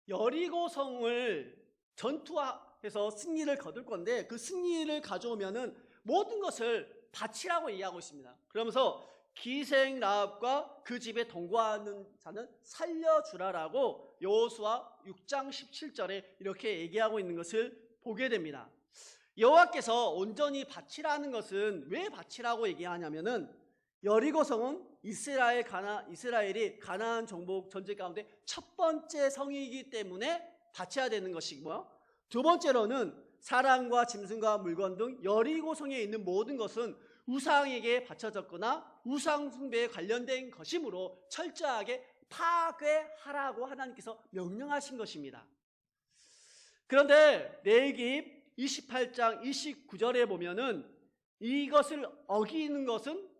여리고성을 전투해서 승리를 거둘 건데 그 승리를 가져오면은 모든 것을 바치라고 얘기하고 있습니다. 그러면서 기생 라합과 그 집에 동거하는 자는 살려주라라고 여호수아 6장 17절에 이렇게 얘기하고 있는 것을 보게 됩니다. 여호와께서 온전히 바치라는 것은 왜 바치라고 얘기하냐면은 여리고성은 이스라엘이 가나안 정복 전쟁 가운데 첫 번째 성이기 때문에 바쳐야 되는 것이고요. 두 번째로는 사람과 짐승과 물건 등 여리고성에 있는 모든 것은 우상에게 바쳐졌거나 우상 숭배에 관련된 것이므로 철저하게 파괴하라고 하나님께서 명령하신 것입니다. 그런데 레위기 28장 29절에 보면은 이것을 어기는 것은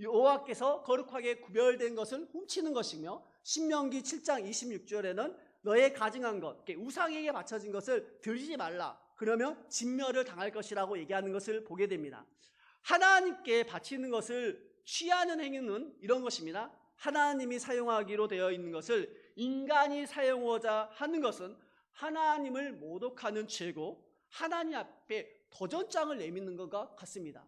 여호와께서 거룩하게 구별된 것을 훔치는 것이며 신명기 7장 26절에는 너의 가증한 것, 우상에게 바쳐진 것을 드리지 말라. 그러면 진멸을 당할 것이라고 얘기하는 것을 보게 됩니다. 하나님께 바치는 것을 취하는 행위는 이런 것입니다. 하나님이 사용하기로 되어 있는 것을 인간이 사용하고자 하는 것은 하나님을 모독하는 죄고 하나님 앞에 도전장을 내미는 것과 같습니다.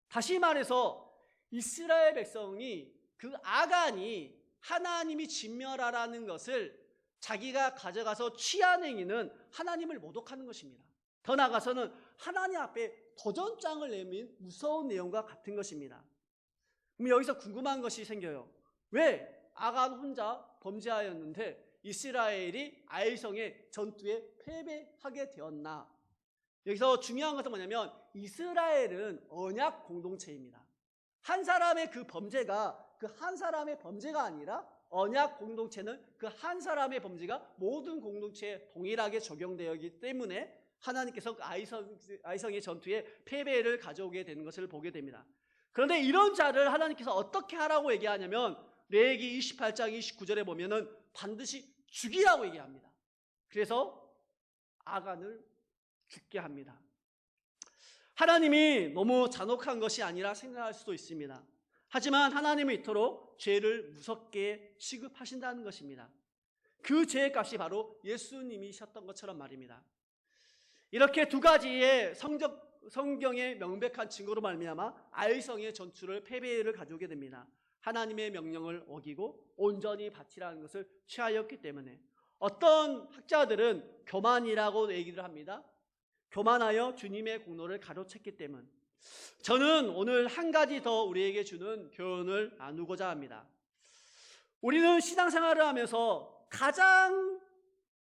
다시 말해서 이스라엘 백성이 그 아간이 하나님이 진멸하라는 것을 자기가 가져가서 취한 행위는 하나님을 모독하는 것입니다. 더 나아가서는 하나님 앞에 도전장을 내민 무서운 내용과 같은 것입니다. 그럼 여기서 궁금한 것이 생겨요. 왜 아간 혼자 범죄하였는데 이스라엘이 아이성의 전투에 패배하게 되었나? 여기서 중요한 것은 뭐냐면 이스라엘은 언약 공동체입니다. 한 사람의 그 범죄가 그 한 사람의 범죄가 아니라 언약 공동체는 그 한 사람의 범죄가 모든 공동체에 동일하게 적용되었기 때문에 하나님께서 그 아이성의 전투에 패배를 가져오게 되는 것을 보게 됩니다. 그런데 이런 자를 하나님께서 어떻게 하라고 얘기하냐면 레위기 28장 29절에 보면은 반드시 죽이라고 얘기합니다. 그래서 아간을 죽게 합니다. 하나님이 너무 잔혹한 것이 아니라 생각할 수도 있습니다. 하지만 하나님은 이토록 죄를 무섭게 취급하신다는 것입니다. 그 죄의 값이 바로 예수님이셨던 것처럼 말입니다. 이렇게 두 가지의 성경의 명백한 증거로 말미암아 아이성의 전투를 패배를 가져오게 됩니다. 하나님의 명령을 어기고 온전히 바치라는 것을 취하였기 때문에. 어떤 학자들은 교만이라고 얘기를 합니다. 교만하여 주님의 공로를 가로챘기 때문. 저는 오늘 한 가지 더 우리에게 주는 교훈을 나누고자 합니다. 우리는 신앙생활을 하면서 가장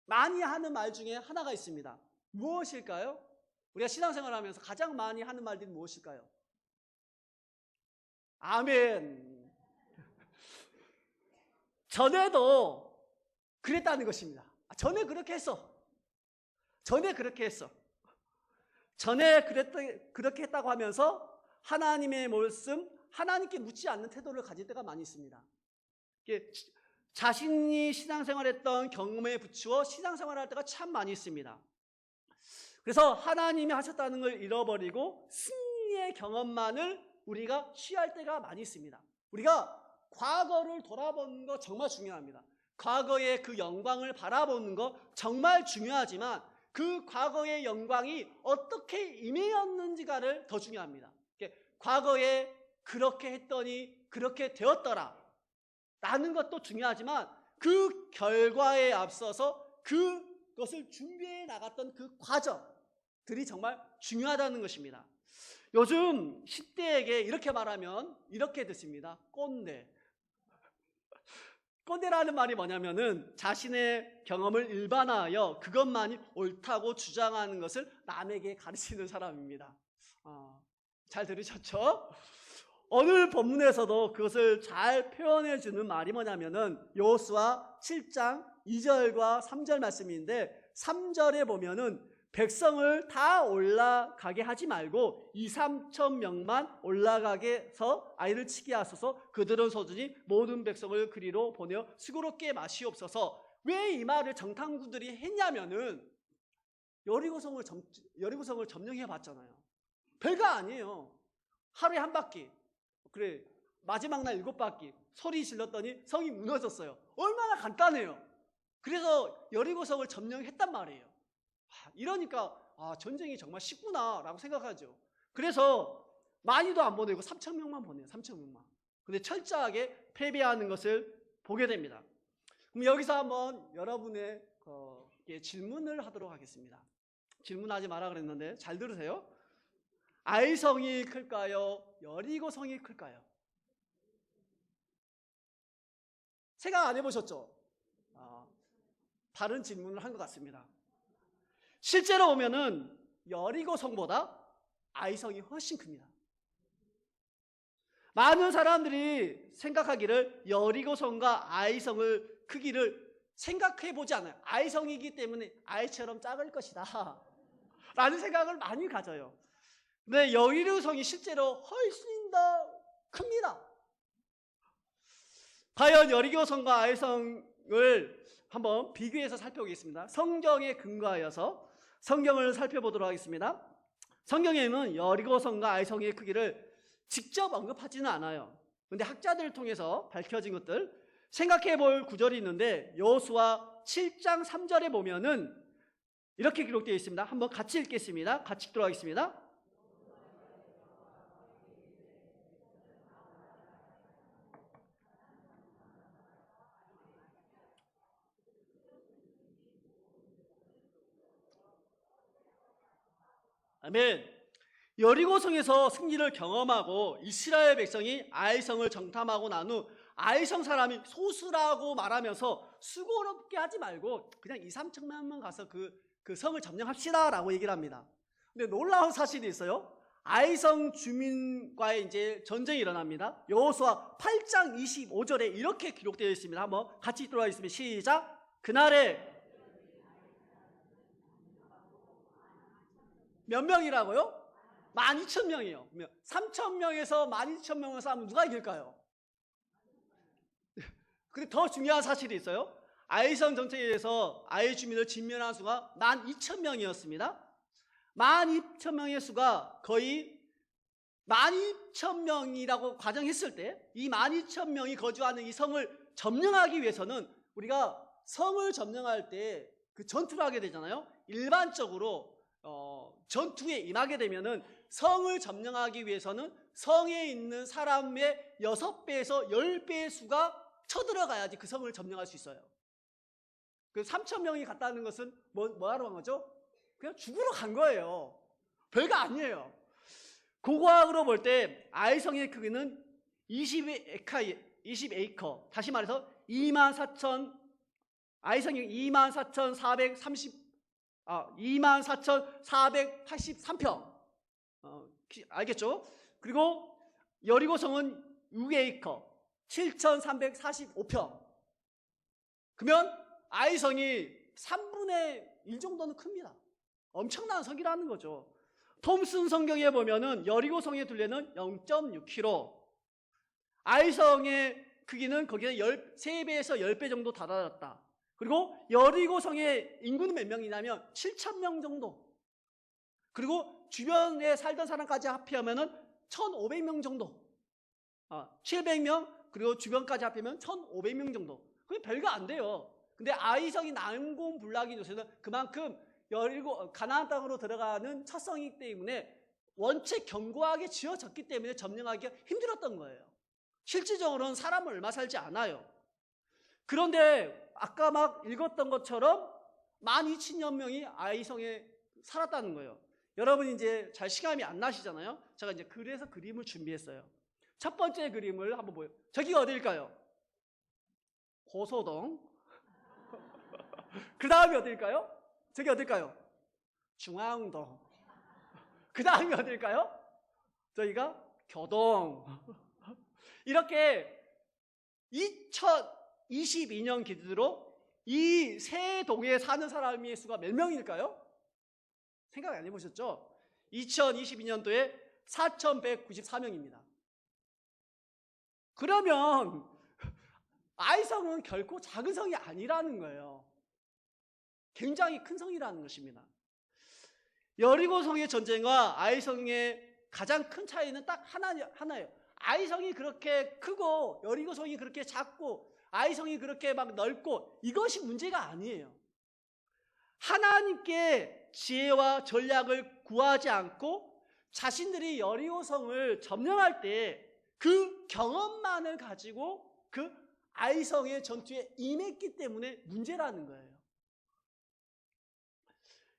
많이 하는 말 중에 하나가 있습니다. 무엇일까요? 우리가 신앙생활을 하면서 가장 많이 하는 말들이 무엇일까요? 아멘. 전에도 그랬다는 것입니다. 전에 그렇게 했어. 전에 그렇게 했어. 전에 그렇게 했다고 하면서 하나님의 말씀, 하나님께 묻지 않는 태도를 가질 때가 많이 있습니다. 자신이 신앙생활했던 경험에 부추어 신앙생활할 때가 참 많이 있습니다. 그래서 하나님이 하셨다는 걸 잃어버리고 승리의 경험만을 우리가 취할 때가 많이 있습니다. 우리가 과거를 돌아보는 거 정말 중요합니다. 과거의 그 영광을 바라보는 거 정말 중요하지만 그 과거의 영광이 어떻게 임해였는지가를 더 중요합니다. 과거에 그렇게 했더니 그렇게 되었더라 라는 것도 중요하지만 그 결과에 앞서서 그것을 준비해 나갔던 그 과정들이 정말 중요하다는 것입니다. 요즘 10대에게 이렇게 말하면 이렇게 듣습니다. 꼰대. 꼰대라는 말이 뭐냐면은 자신의 경험을 일반화하여 그것만이 옳다고 주장하는 것을 남에게 가르치는 사람입니다. 잘 들으셨죠? 오늘 본문에서도 그것을 잘 표현해 주는 말이 뭐냐면은 여호수아 7장 2절과 3절 말씀인데 3절에 보면은 백성을 다 올라가게 하지 말고 2-3천 명만 올라가게 해서 아이를 치게 하소서. 그들은 소중히 모든 백성을 그리로 보내어 수고롭게 마시옵소서. 왜 이 말을 정탐꾼들이 했냐면은 여리고성을 점령해 봤잖아요. 별거 아니에요. 하루에 한 바퀴, 그래 마지막 날 7바퀴 소리 질렀더니 성이 무너졌어요. 얼마나 간단해요. 그래서 여리고성을 점령했단 말이에요. 이러니까 전쟁이 정말 쉽구나 라고 생각하죠. 그래서 많이도 안 보내고 3,000명만 보내요. 3,000명만. 근데 철저하게 패배하는 것을 보게 됩니다. 그럼 여기서 한번 여러분의 질문을 하도록 하겠습니다. 질문하지 마라 그랬는데 잘 들으세요. 아이성이 클까요? 여리고성이 클까요? 생각 안 해보셨죠? 다른 질문을 한 것 같습니다. 실제로 보면은 여리고성보다 아이성이 훨씬 큽니다. 많은 사람들이 생각하기를 여리고성과 아이성을 크기를 생각해 보지 않아요. 아이성이기 때문에 아이처럼 작을 것이다 라는 생각을 많이 가져요. 근데 여리고성이 실제로 훨씬 더 큽니다. 과연 여리고성과 아이성을 한번 비교해서 살펴보겠습니다. 성경에 근거하여서 성경을 살펴보도록 하겠습니다. 성경에는 여리고성과 아이성의 크기를 직접 언급하지는 않아요. 그런데 학자들을 통해서 밝혀진 것들 생각해 볼 구절이 있는데 여호수아 7장 3절에 보면은 이렇게 기록되어 있습니다. 한번 같이 읽겠습니다. 같이 읽도록 하겠습니다. 아멘. 여리고성에서 승리를 경험하고 이스라엘 백성이 아이성을 정탐하고 난 후 아이성 사람이 소수라고 말하면서 수고롭게 하지 말고 그냥 2-3천만만 가서 그 성을 점령합시다 라고 얘기를 합니다. 근데 놀라운 사실이 있어요. 아이성 주민과의 이제 전쟁이 일어납니다. 여호수아 8장 25절에 이렇게 기록되어 있습니다. 한번 같이 읽도록 하겠습니다. 시작. 그날에 몇 명이라고요? 12,000명이에요. 3,000명에서 12,000명을 싸우면 누가 이길까요? 근데 더 중요한 사실이 있어요. 아이성 전쟁에 의해서 아이 주민을 진멸한 수가 12,000명이었습니다. 12,000명의 수가 거의 12,000명이라고 가정했을 때 이 12,000명이 거주하는 이 성을 점령하기 위해서는 우리가 성을 점령할 때 그 전투를 하게 되잖아요. 일반적으로 전투에 임하게 되면은 성을 점령하기 위해서는 성에 있는 사람의 6배에서 10배의 수가 쳐들어가야지 그 성을 점령할 수 있어요. 그 3,000명이 갔다는 것은 뭐 하러 간 거죠? 그냥 죽으러 간 거예요. 별거 아니에요. 고고학으로 볼 때 아이성의 크기는 20에이커, 다시 말해서 24,483평. 알겠죠? 그리고 여리고성은 6에이커, 7,345평. 그러면 아이성이 3분의 1 정도는 큽니다. 엄청난 성이라는 거죠. 톰슨 성경에 보면은 여리고성의 둘레는 0.6km, 아이성의 크기는 거기에 3배에서 10배 정도 다다랐다. 그리고 여리고성의 인구는 몇 명이냐면 7,000명 정도. 그리고 주변에 살던 사람까지 합하면은 1,500명 정도. 700명, 그리고 주변까지 합하면 1,500명 정도. 그게 별거 안 돼요. 근데 아이성이 난공불락인 요새는 그만큼 가나안 땅으로 들어가는 첫 성이기 때문에 원체 견고하게 지어졌기 때문에 점령하기가 힘들었던 거예요. 실질적으로는 사람은 얼마 살지 않아요. 그런데 아까 막 읽었던 것처럼 12,000여 명이 아이성에 살았다는 거예요. 여러분 이제 잘 시감이 안 나시잖아요. 제가 이제 그래서 그림을 준비했어요. 첫 번째 그림을 한번 보여요. 저기가 어딜까요? 고소동. 그 다음이 어딜까요? 저기 어딜까요? 중앙동. 그 다음이 어딜까요? 저희가 교동. 이렇게 2022년 기준으로 이 세 동에 사는 사람의 수가 몇 명일까요? 생각 안 해보셨죠? 2022년도에 4,194명입니다. 그러면 아이성은 결코 작은 성이 아니라는 거예요. 굉장히 큰 성이라는 것입니다. 여리고성의 전쟁과 아이성의 가장 큰 차이는 딱 하나예요. 아이성이 그렇게 크고 여리고성이 그렇게 작고 아이성이 그렇게 막 넓고 이것이 문제가 아니에요. 하나님께 지혜와 전략을 구하지 않고 자신들이 여리고성을 점령할 때 그 경험만을 가지고 그 아이성의 전투에 임했기 때문에 문제라는 거예요.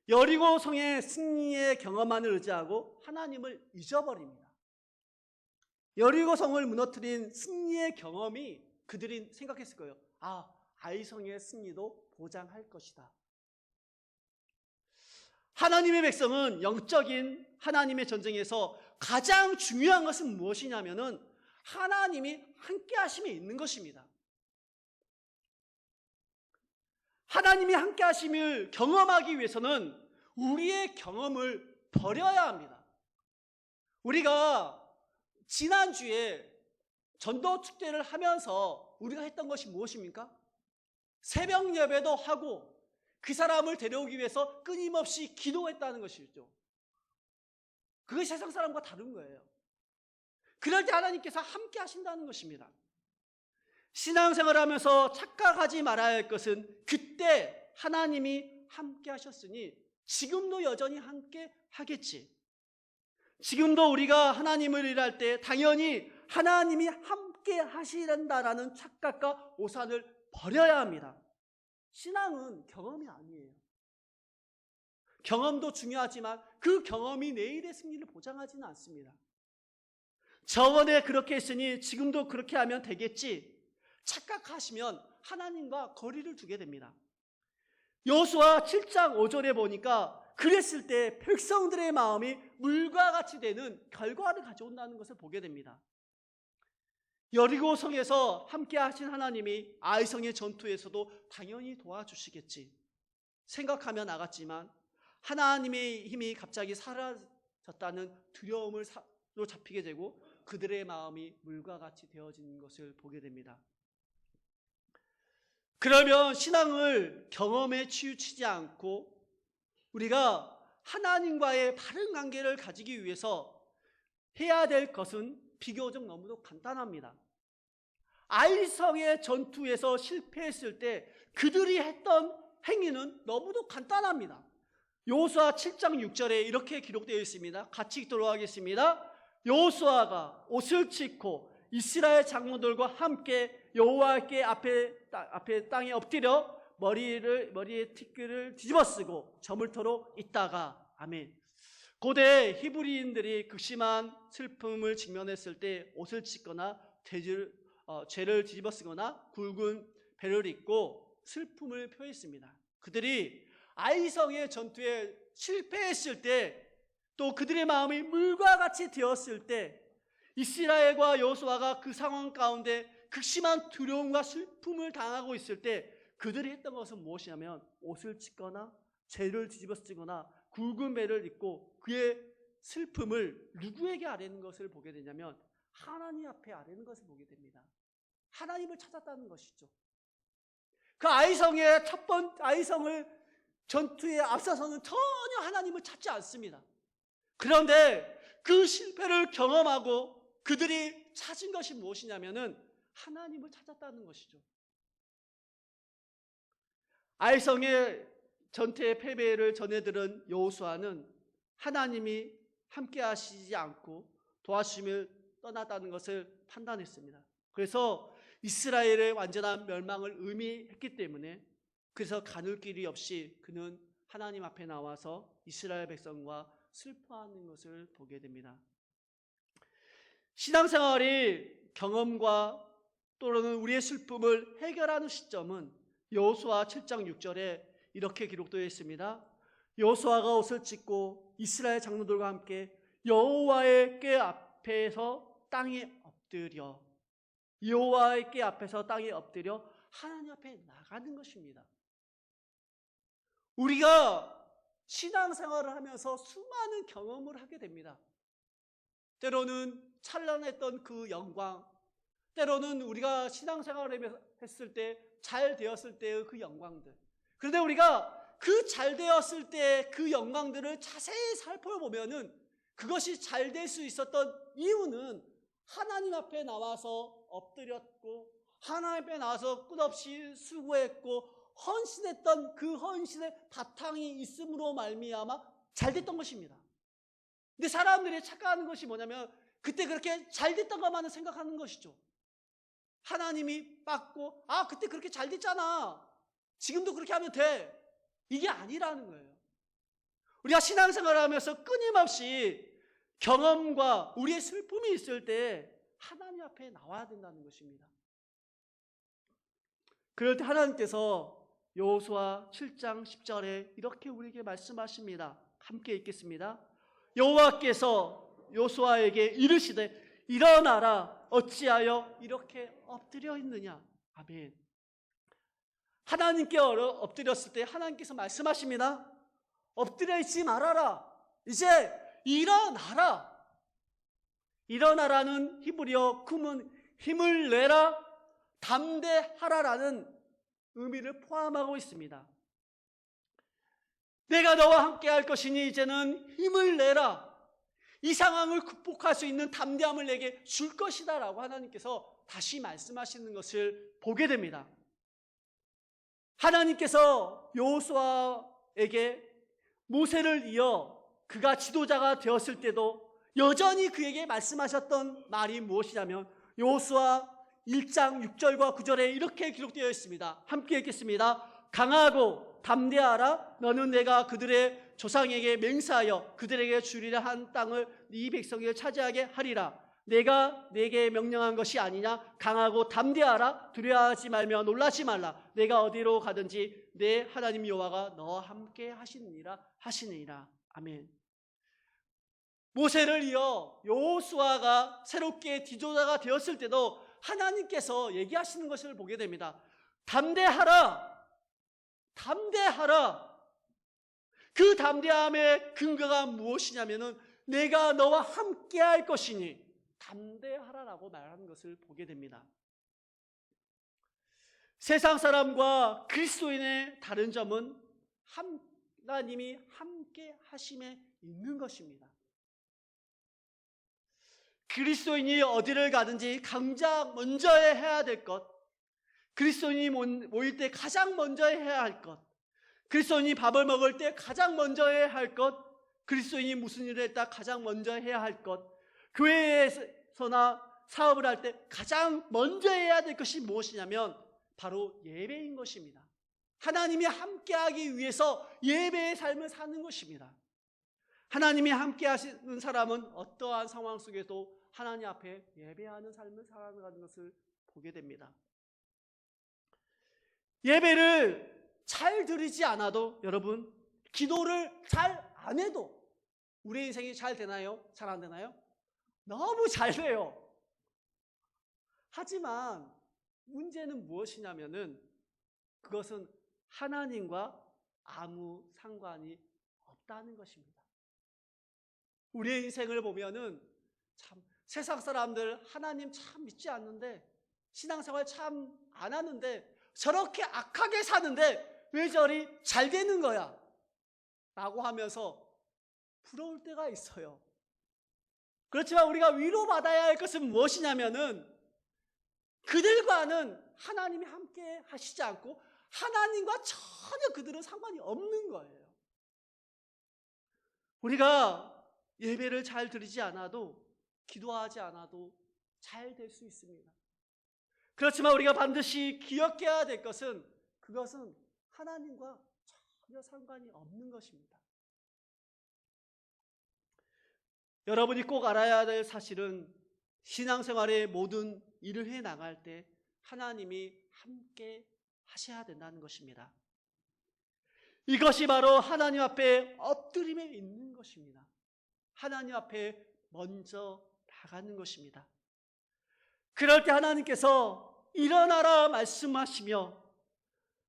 여리고성의 승리의 경험만을 의지하고 하나님을 잊어버립니다. 여리고성을 무너뜨린 승리의 경험이 그들이 생각했을 거예요. 아이성의 승리도 보장할 것이다. 하나님의 백성은 영적인 하나님의 전쟁에서 가장 중요한 것은 무엇이냐면은 하나님이 함께 하심에 있는 것입니다. 하나님이 함께 하심을 경험하기 위해서는 우리의 경험을 버려야 합니다. 우리가 지난주에 전도 축제를 하면서 우리가 했던 것이 무엇입니까? 새벽 예배도 하고 그 사람을 데려오기 위해서 끊임없이 기도했다는 것이죠. 그게 세상 사람과 다른 거예요. 그럴 때 하나님께서 함께 하신다는 것입니다. 신앙생활을 하면서 착각하지 말아야 할 것은 그때 하나님이 함께 하셨으니 지금도 여전히 함께 하겠지. 지금도 우리가 하나님을 일할 때 당연히 하나님이 함께 하시란다라는 착각과 오산을 버려야 합니다. 신앙은 경험이 아니에요. 경험도 중요하지만 그 경험이 내일의 승리를 보장하지는 않습니다. 저번에 그렇게 했으니 지금도 그렇게 하면 되겠지 착각하시면 하나님과 거리를 두게 됩니다. 여호수아 7장 5절에 보니까 그랬을 때 백성들의 마음이 물과 같이 되는 결과를 가져온다는 것을 보게 됩니다. 여리고 성에서 함께 하신 하나님이 아이성의 전투에서도 당연히 도와주시겠지 생각하며 나갔지만 하나님의 힘이 갑자기 사라졌다는 두려움으로 잡히게 되고 그들의 마음이 물과 같이 되어지는 것을 보게 됩니다. 그러면 신앙을 경험에 치우치지 않고 우리가 하나님과의 바른 관계를 가지기 위해서 해야 될 것은 비교적 너무도 간단합니다. 아이성의 전투에서 실패했을 때 그들이 했던 행위는 너무도 간단합니다. 여호수아 7장 6절에 이렇게 기록되어 있습니다. 같이 읽도록 하겠습니다. 여호수아가 옷을 찢고 이스라엘 장로들과 함께 여호와께 앞에 땅에 엎드려 머리에 티끌을 뒤집어쓰고 저물토록 있다가 아멘. 고대 히브리인들이 극심한 슬픔을 직면했을 때 옷을 찢거나 죄를 뒤집어쓰거나 굵은 배를 입고 슬픔을 표했습니다. 그들이 아이성의 전투에 실패했을 때 또 그들의 마음이 물과 같이 되었을 때 이스라엘과 여호수아가 그 상황 가운데 극심한 두려움과 슬픔을 당하고 있을 때 그들이 했던 것은 무엇이냐면 옷을 찢거나 죄를 뒤집어쓰거나 굵은 배를 입고 그의 슬픔을 누구에게 아뢰는 것을 보게 되냐면 하나님 앞에 아뢰는 것을 보게 됩니다. 하나님을 찾았다는 것이죠. 그 아이성의 아이성을 전투에 앞서서는 전혀 하나님을 찾지 않습니다. 그런데 그 실패를 경험하고 그들이 찾은 것이 무엇이냐면은 하나님을 찾았다는 것이죠. 아이성의 전투의 패배를 전해들은 여호수아는 하나님이 함께 하시지 않고 도와주심을 떠났다는 것을 판단했습니다. 그래서 이스라엘의 완전한 멸망을 의미했기 때문에 그래서 가눌 길이 없이 그는 하나님 앞에 나와서 이스라엘 백성과 슬퍼하는 것을 보게 됩니다. 신앙생활이 경험과 또는 우리의 슬픔을 해결하는 시점은 여호수아 7장 6절에 이렇게 기록되어 있습니다. 여호수아가 옷을 찢고 이스라엘 장로들과 함께 여호와의 궤 앞에서 땅에 엎드려 여호와의 궤 앞에서 땅에 엎드려 하나님 앞에 나가는 것입니다. 우리가 신앙생활을 하면서 수많은 경험을 하게 됩니다. 때로는 찬란했던 그 영광, 때로는 우리가 신앙생활을 했을 때 잘 되었을 때의 그 영광들. 그런데 우리가 그 잘 되었을 때 그 영광들을 자세히 살펴보면은 그것이 잘 될 수 있었던 이유는 하나님 앞에 나와서 엎드렸고 하나님 앞에 나와서 끝없이 수고했고 헌신했던 그 헌신의 바탕이 있음으로 말미암아 잘 됐던 것입니다. 근데 사람들이 착각하는 것이 뭐냐면 그때 그렇게 잘 됐던 것만을 생각하는 것이죠. 하나님이 받고 그때 그렇게 잘 됐잖아. 지금도 그렇게 하면 돼. 이게 아니라는 거예요. 우리가 신앙생활을 하면서 끊임없이 경험과 우리의 슬픔이 있을 때 하나님 앞에 나와야 된다는 것입니다. 그럴 때 하나님께서 여호수아 7장 10절에 이렇게 우리에게 말씀하십니다. 함께 읽겠습니다. 여호와께서 여호수아에게 이르시되 일어나라 어찌하여 이렇게 엎드려 있느냐. 아멘. 하나님께 엎드렸을 때 하나님께서 말씀하십니다. 엎드려 있지 말아라. 이제 일어나라. 일어나라는 히브리어 쿰은 힘을 내라, 담대하라라는 의미를 포함하고 있습니다. 내가 너와 함께 할 것이니 이제는 힘을 내라. 이 상황을 극복할 수 있는 담대함을 내게 줄 것이다 라고 하나님께서 다시 말씀하시는 것을 보게 됩니다. 하나님께서 여호수아에게 모세를 이어 그가 지도자가 되었을 때도 여전히 그에게 말씀하셨던 말이 무엇이냐면 여호수아 1장 6절과 9절에 이렇게 기록되어 있습니다. 함께 읽겠습니다. 강하고 담대하라. 너는 내가 그들의 조상에게 맹세하여 그들에게 주리라 한 땅을 네 백성에게 차지하게 하리라. 내가 내게 명령한 것이 아니냐? 강하고 담대하라. 두려워하지 말며 놀라지 말라. 내가 어디로 가든지 내 하나님 여호와가 너와 함께 하시니라. 아멘. 모세를 이어 여호수아가 새롭게 지도자가 되었을 때도 하나님께서 얘기하시는 것을 보게 됩니다. 담대하라. 담대하라. 그 담대함의 근거가 무엇이냐면은 내가 너와 함께 할 것이니 담대하라라고 말하는 것을 보게 됩니다. 세상 사람과 그리스도인의 다른 점은 하나님이 함께 하심에 있는 것입니다. 그리스도인이 어디를 가든지 가장 먼저 해야 될 것, 그리스도인이 모일 때 가장 먼저 해야 할 것, 그리스도인이 밥을 먹을 때 가장 먼저 해야 할 것, 그리스도인이 무슨 일을 했다 가장 먼저 해야 할 것, 교회에서나 사업을 할 때 가장 먼저 해야 될 것이 무엇이냐면 바로 예배인 것입니다. 하나님이 함께하기 위해서 예배의 삶을 사는 것입니다. 하나님이 함께하시는 사람은 어떠한 상황 속에도 하나님 앞에 예배하는 삶을 살아가는 것을 보게 됩니다. 예배를 잘 드리지 않아도 여러분, 기도를 잘 안 해도 우리 인생이 잘 되나요? 잘 안 되나요? 너무 잘 돼요. 하지만 문제는 무엇이냐면은 그것은 하나님과 아무 상관이 없다는 것입니다. 우리의 인생을 보면은 참 세상 사람들 하나님 참 믿지 않는데, 신앙생활 참 안 하는데, 저렇게 악하게 사는데 왜 저리 잘 되는 거야? 라고 하면서 부러울 때가 있어요. 그렇지만 우리가 위로받아야 할 것은 무엇이냐면은 그들과는 하나님이 함께 하시지 않고 하나님과 전혀 그들은 상관이 없는 거예요. 우리가 예배를 잘 드리지 않아도, 기도하지 않아도 잘 될 수 있습니다. 그렇지만 우리가 반드시 기억해야 될 것은 그것은 하나님과 전혀 상관이 없는 것입니다. 여러분이 꼭 알아야 될 사실은 신앙생활의 모든 일을 해 나갈 때 하나님이 함께 하셔야 된다는 것입니다. 이것이 바로 하나님 앞에 엎드림에 있는 것입니다. 하나님 앞에 먼저 나가는 것입니다. 그럴 때 하나님께서 일어나라 말씀하시며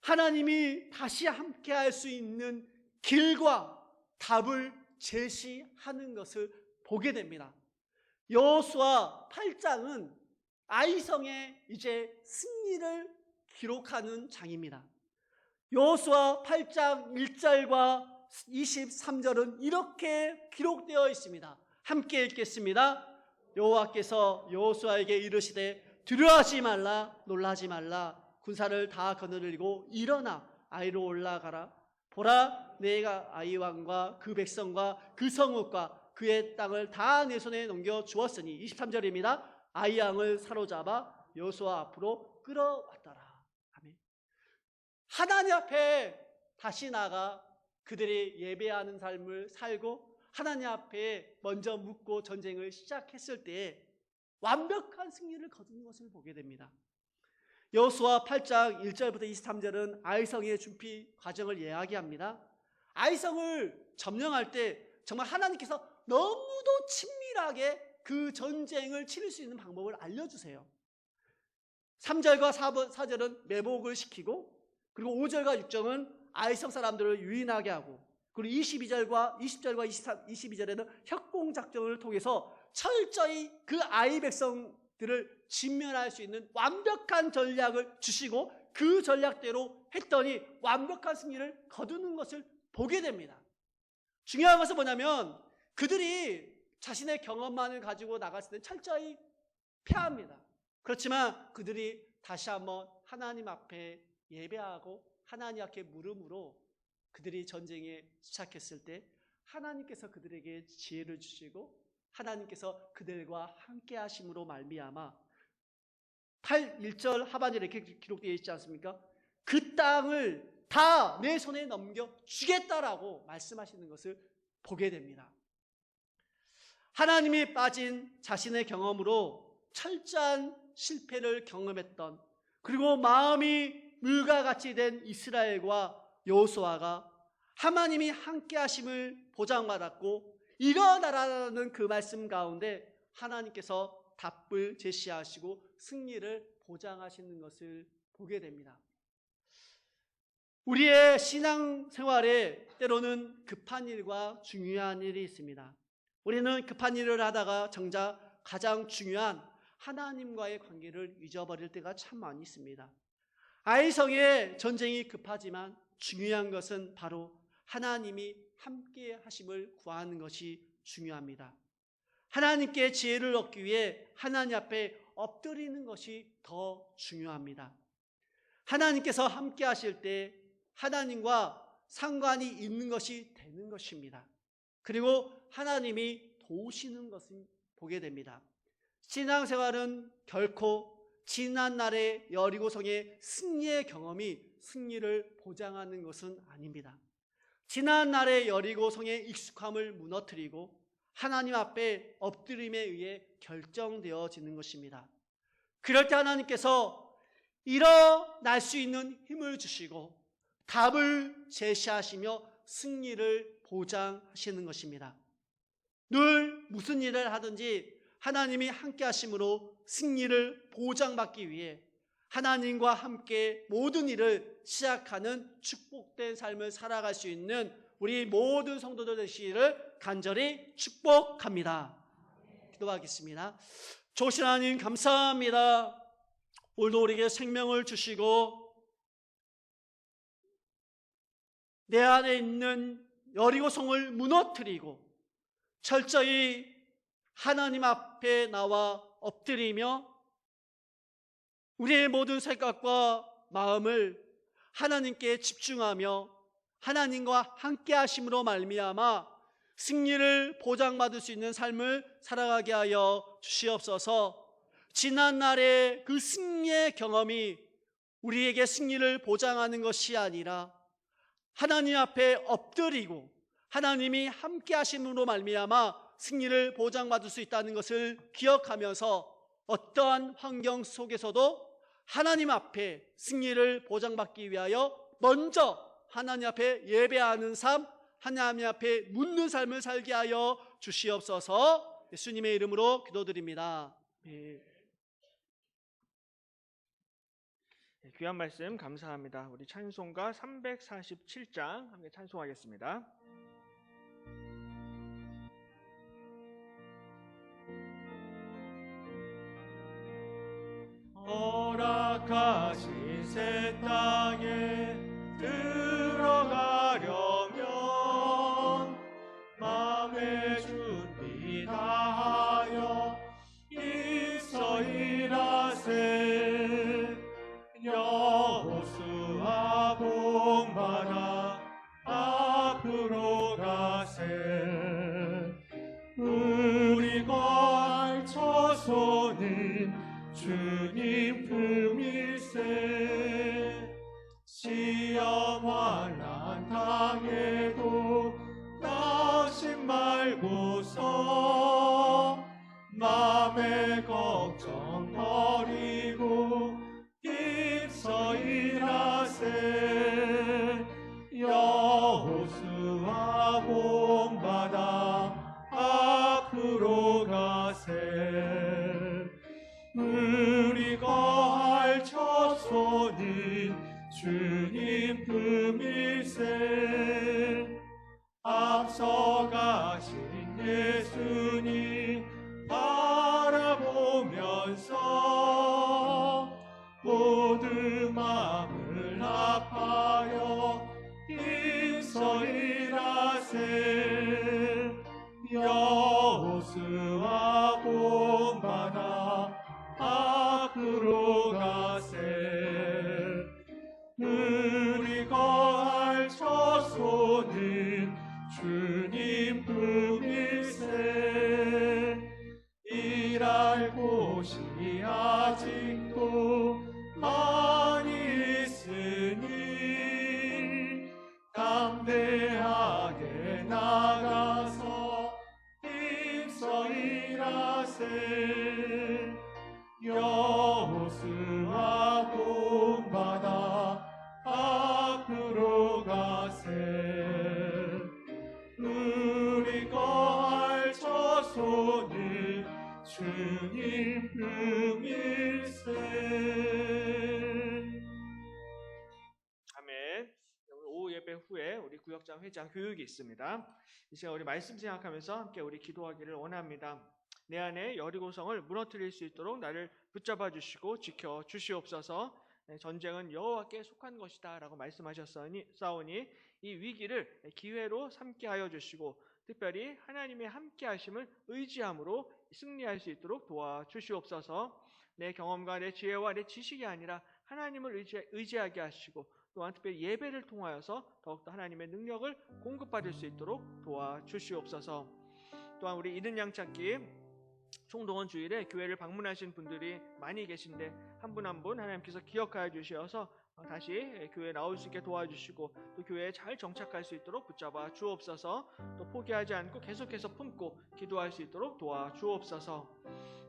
하나님이 다시 함께 할 수 있는 길과 답을 제시하는 것을 보게 됩니다. 여호수아 8장은 아이성의 이제 승리를 기록하는 장입니다. 여호수아 8장 1절과 23절은 이렇게 기록되어 있습니다. 함께 읽겠습니다. 여호와께서 여호수아에게 이르시되 두려워하지 말라, 놀라지 말라. 군사를 다 거느리고 일어나 아이로 올라가라. 보라, 내가 아이 왕과 그 백성과 그 성읍과 그의 땅을 다 내 손에 넘겨 주었으니 23절입니다. 아이 왕을 사로잡아 여호수아 앞으로 끌어왔더라. 아멘. 하나님 앞에 다시 나가 그들이 예배하는 삶을 살고 하나님 앞에 먼저 묻고 전쟁을 시작했을 때 완벽한 승리를 거두는 것을 보게 됩니다. 여호수아 8장 1절부터 23절은 아이성의 준비 과정을 이야기합니다. 아이성을 점령할 때 정말 하나님께서 너무도 친밀하게 그 전쟁을 치를 수 있는 방법을 알려주세요. 3절과 4절은 매복을 시키고, 그리고 5절과 6절은 아이성 사람들을 유인하게 하고, 그리고 20절과 22절에는 협공작전을 통해서 철저히 그 아이 백성들을 진멸할 수 있는 완벽한 전략을 주시고 그 전략대로 했더니 완벽한 승리를 거두는 것을 보게 됩니다. 중요한 것은 뭐냐면 그들이 자신의 경험만을 가지고 나갔을 때 철저히 패합니다. 그렇지만 그들이 다시 한번 하나님 앞에 예배하고 하나님 앞에 물음으로 그들이 전쟁에 시작했을 때 하나님께서 그들에게 지혜를 주시고 하나님께서 그들과 함께 하심으로 말미암아 1절 하반절에 이렇게 기록되어 있지 않습니까? 그 땅을 다 내 손에 넘겨 주겠다라고 말씀하시는 것을 보게 됩니다. 하나님이 빠진 자신의 경험으로 철저한 실패를 경험했던, 그리고 마음이 물과 같이 된 이스라엘과 여호수아가 하나님이 함께 하심을 보장받았고 일어나라는 그 말씀 가운데 하나님께서 답을 제시하시고 승리를 보장하시는 것을 보게 됩니다. 우리의 신앙생활에 때로는 급한 일과 중요한 일이 있습니다. 우리는 급한 일을 하다가 정작 가장 중요한 하나님과의 관계를 잊어버릴 때가 참 많이 있습니다. 아이성의 전쟁이 급하지만 중요한 것은 바로 하나님이 함께 하심을 구하는 것이 중요합니다. 하나님께 지혜를 얻기 위해 하나님 앞에 엎드리는 것이 더 중요합니다. 하나님께서 함께 하실 때 하나님과 상관이 있는 것이 되는 것입니다. 그리고 하나님이 도우시는 것을 보게 됩니다. 신앙생활은 결코 지난날의 여리고성의 승리의 경험이 승리를 보장하는 것은 아닙니다. 지난날의 여리고성의 익숙함을 무너뜨리고 하나님 앞에 엎드림에 의해 결정되어지는 것입니다. 그럴 때 하나님께서 일어날 수 있는 힘을 주시고 답을 제시하시며 승리를 보장하시는 것입니다. 늘 무슨 일을 하든지 하나님이 함께 하심으로 승리를 보장받기 위해 하나님과 함께 모든 일을 시작하는 축복된 삶을 살아갈 수 있는 우리 모든 성도들 되시기를 간절히 축복합니다. 기도하겠습니다. 좋으신 하나님 감사합니다. 오늘도 우리에게 생명을 주시고 내 안에 있는 여리고성을 무너뜨리고 철저히 하나님 앞에 나와 엎드리며 우리의 모든 생각과 마음을 하나님께 집중하며 하나님과 함께 하심으로 말미암아 승리를 보장받을 수 있는 삶을 살아가게 하여 주시옵소서. 지난날의 그 승리의 경험이 우리에게 승리를 보장하는 것이 아니라 하나님 앞에 엎드리고 하나님이 함께 하심으로 말미암아 승리를 보장받을 수 있다는 것을 기억하면서 어떠한 환경 속에서도 하나님 앞에 승리를 보장받기 위하여 먼저 하나님 앞에 예배하는 삶, 하나님 앞에 묻는 삶을 살게 하여 주시옵소서. 예수님의 이름으로 기도드립니다. 귀한 말씀 감사합니다. 우리 찬송가 347장 함께 찬송하겠습니다. 허락하신 새 땅에 들어가려면 마음의 준비 다하여 있어 일하세. 여호수아 본받아 앞으로 가세. 우리 거할 처소는 주님 품일세. 시험 환난 당해도 낙심 말고서 맘의 걱정 버리고 힘써 일하세. 여호수아 본받아 앞으로 가세. 우리 거할 처소는 주님 품일세. 앞서 가신 예수님 바라보면서 모든 마음을 합하여 힘써 일하세. 여호수아 본받아 앞으로 가세. 우리 거할 처소는 주님 품일세. 일할 곳이 아직도 많이 있으니 담대하게 나 주님 음일세. 아멘. 오늘 오후 예배 후에 우리 구역장 회장 교육이 있습니다. 이 시간 우리 말씀 생각하면서 함께 우리 기도하기를 원합니다. 내 안에 여리고성을 무너뜨릴 수 있도록 나를 붙잡아 주시고 지켜 주시옵소서. 전쟁은 여호와께 속한 것이다 라고 말씀하셨사오니 이 위기를 기회로 삼게 하여 주시고 특별히 하나님의 함께 하심을 의지함으로 승리할 수 있도록 도와주시옵소서. 내 경험과 내 지혜와 내 지식이 아니라 하나님을 의지하게 하시고 또한 특별히 예배를 통하여서 더욱더 하나님의 능력을 공급받을 수 있도록 도와주시옵소서. 또한 우리 이른 양 찾기 총동원 주일에 교회를 방문하신 분들이 많이 계신데 한 분 한 분 하나님께서 기억하여 주셔서 다시 교회에 나올 수 있게 도와주시고 또 교회에 잘 정착할 수 있도록 붙잡아 주옵소서. 또 포기하지 않고 계속해서 품고 기도할 수 있도록 도와주옵소서.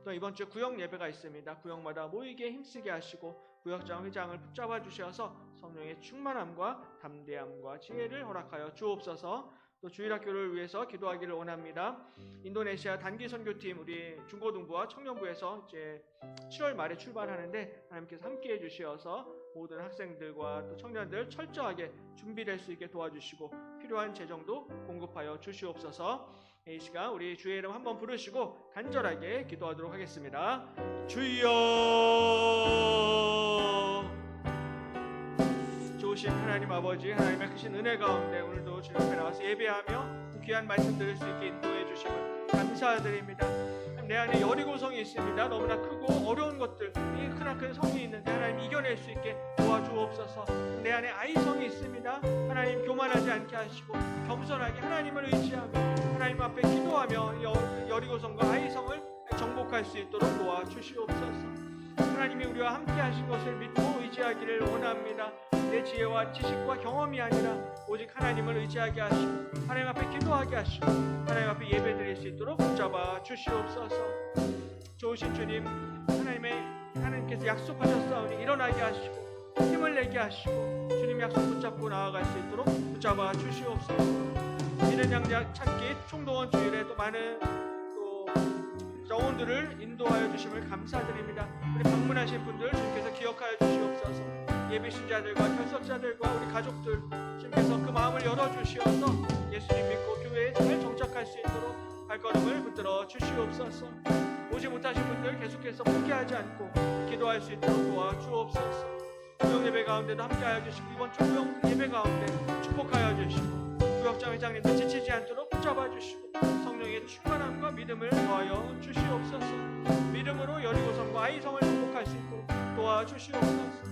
또 이번 주 구역 예배가 있습니다. 구역마다 모이게 힘쓰게 하시고 구역장 회장을 붙잡아 주셔서 성령의 충만함과 담대함과 지혜를 허락하여 주옵소서. 또 주일학교를 위해서 기도하기를 원합니다. 인도네시아 단기 선교팀 우리 중고등부와 청년부에서 이제 7월 말에 출발하는데 하나님께서 함께해 주시어서 모든 학생들과 또 청년들 철저하게 준비될 수 있게 도와주시고 필요한 재정도 공급하여 주시옵소서. 이 시간 우리 주의 이름 한번 부르시고 간절하게 기도하도록 하겠습니다. 주여, 좋으신 하나님 아버지, 하나님의 크신 은혜 가운데 오늘도 주님 앞에 나와서 예배하며 귀한 말씀 들을 수 있게 인도해 주심을 감사드립니다. 내 안에 여리고성이 있습니다. 너무나 크고 어려운 것들, 이 크나큰 성이 있는데 하나님 이겨낼 수 있게 도와주옵소서. 내 안에 아이성이 있습니다. 하나님 교만하지 않게 하시고 겸손하게 하나님을 의지하며 하나님 앞에 기도하며 여리고성과 아이성을 정복할 수 있도록 도와주시옵소서. 하나님이 우리와 함께 하신 것을 믿고 의지하기를 원합니다. 내 지혜와 지식과 경험이 아니라 오직 하나님을 의지하게 하시고 하나님 앞에 기도하게 하시고 하나님 앞에 예배드릴 수 있도록 붙잡아 주시옵소서. 좋으신 주님, 하나님께서 약속하셨사오니 일어나게 하시고 힘을 내게 하시고 주님 약속 붙잡고 나아갈 수 있도록 붙잡아 주시옵소서. 이른 양자 찾기 총동원 주일에 또 많은 영혼들을 인도하여 주심을 감사드립니다. 우리 방문하신 분들 주님께서 기억하여 주시옵소서. 예비 신자들과 결석자들과 우리 가족들 주님께서 그 마음을 열어주시어서 예수님 믿고 교회에 잘 정착할 수 있도록 발걸음을 붙들어 주시옵소서. 오지 못하신 분들 계속해서 포기하지 않고 기도할 수 있도록 도와주옵소서. 구역 예배 가운데도 함께하여 주시고 이번 주 구역 예배 가운데 축복하여 주시고 구역장 회장님도 지치지 않도록 붙잡아 주시고 성령의 충만함과 믿음을 더하여 주시옵소서. 믿음으로 여리고성과 아이성을 극복할 수 있도록 도와주시옵소서.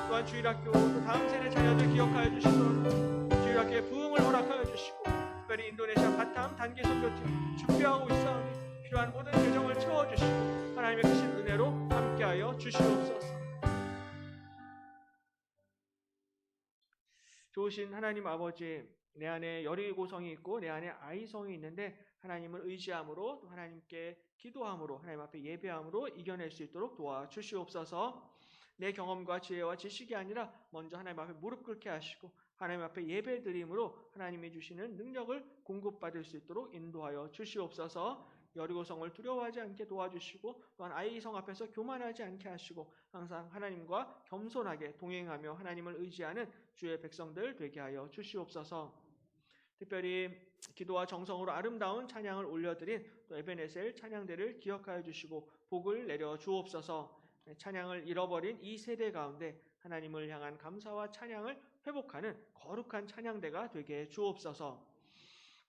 또한 주일학교 또 다음 세대 자녀들 기억하여 주시도록 주일학교의 부흥을 허락하여 주시고 특별히 인도네시아 바탐 단기 선교팀 준비하고 있사오니 필요한 모든 재정을 채워주시고 하나님의 크신 은혜로 함께하여 주시옵소서. 좋으신 하나님 아버지, 내 안에 여리고성이 있고 내 안에 아이성이 있는데 하나님을 의지함으로 또 하나님께 기도함으로 하나님 앞에 예배함으로 이겨낼 수 있도록 도와주시옵소서. 내 경험과 지혜와 지식이 아니라 먼저 하나님 앞에 무릎 꿇게 하시고 하나님 앞에 예배드림으로 하나님이 주시는 능력을 공급받을 수 있도록 인도하여 주시옵소서. 여리고성을 두려워하지 않게 도와주시고 또한 아이성 앞에서 교만하지 않게 하시고 항상 하나님과 겸손하게 동행하며 하나님을 의지하는 주의 백성들 되게 하여 주시옵소서. 특별히 기도와 정성으로 아름다운 찬양을 올려드린 또 에베네셀 찬양대를 기억하여 주시고 복을 내려 주옵소서. 찬양을 잃어버린 이 세대 가운데 하나님을 향한 감사와 찬양을 회복하는 거룩한 찬양대가 되게 주옵소서.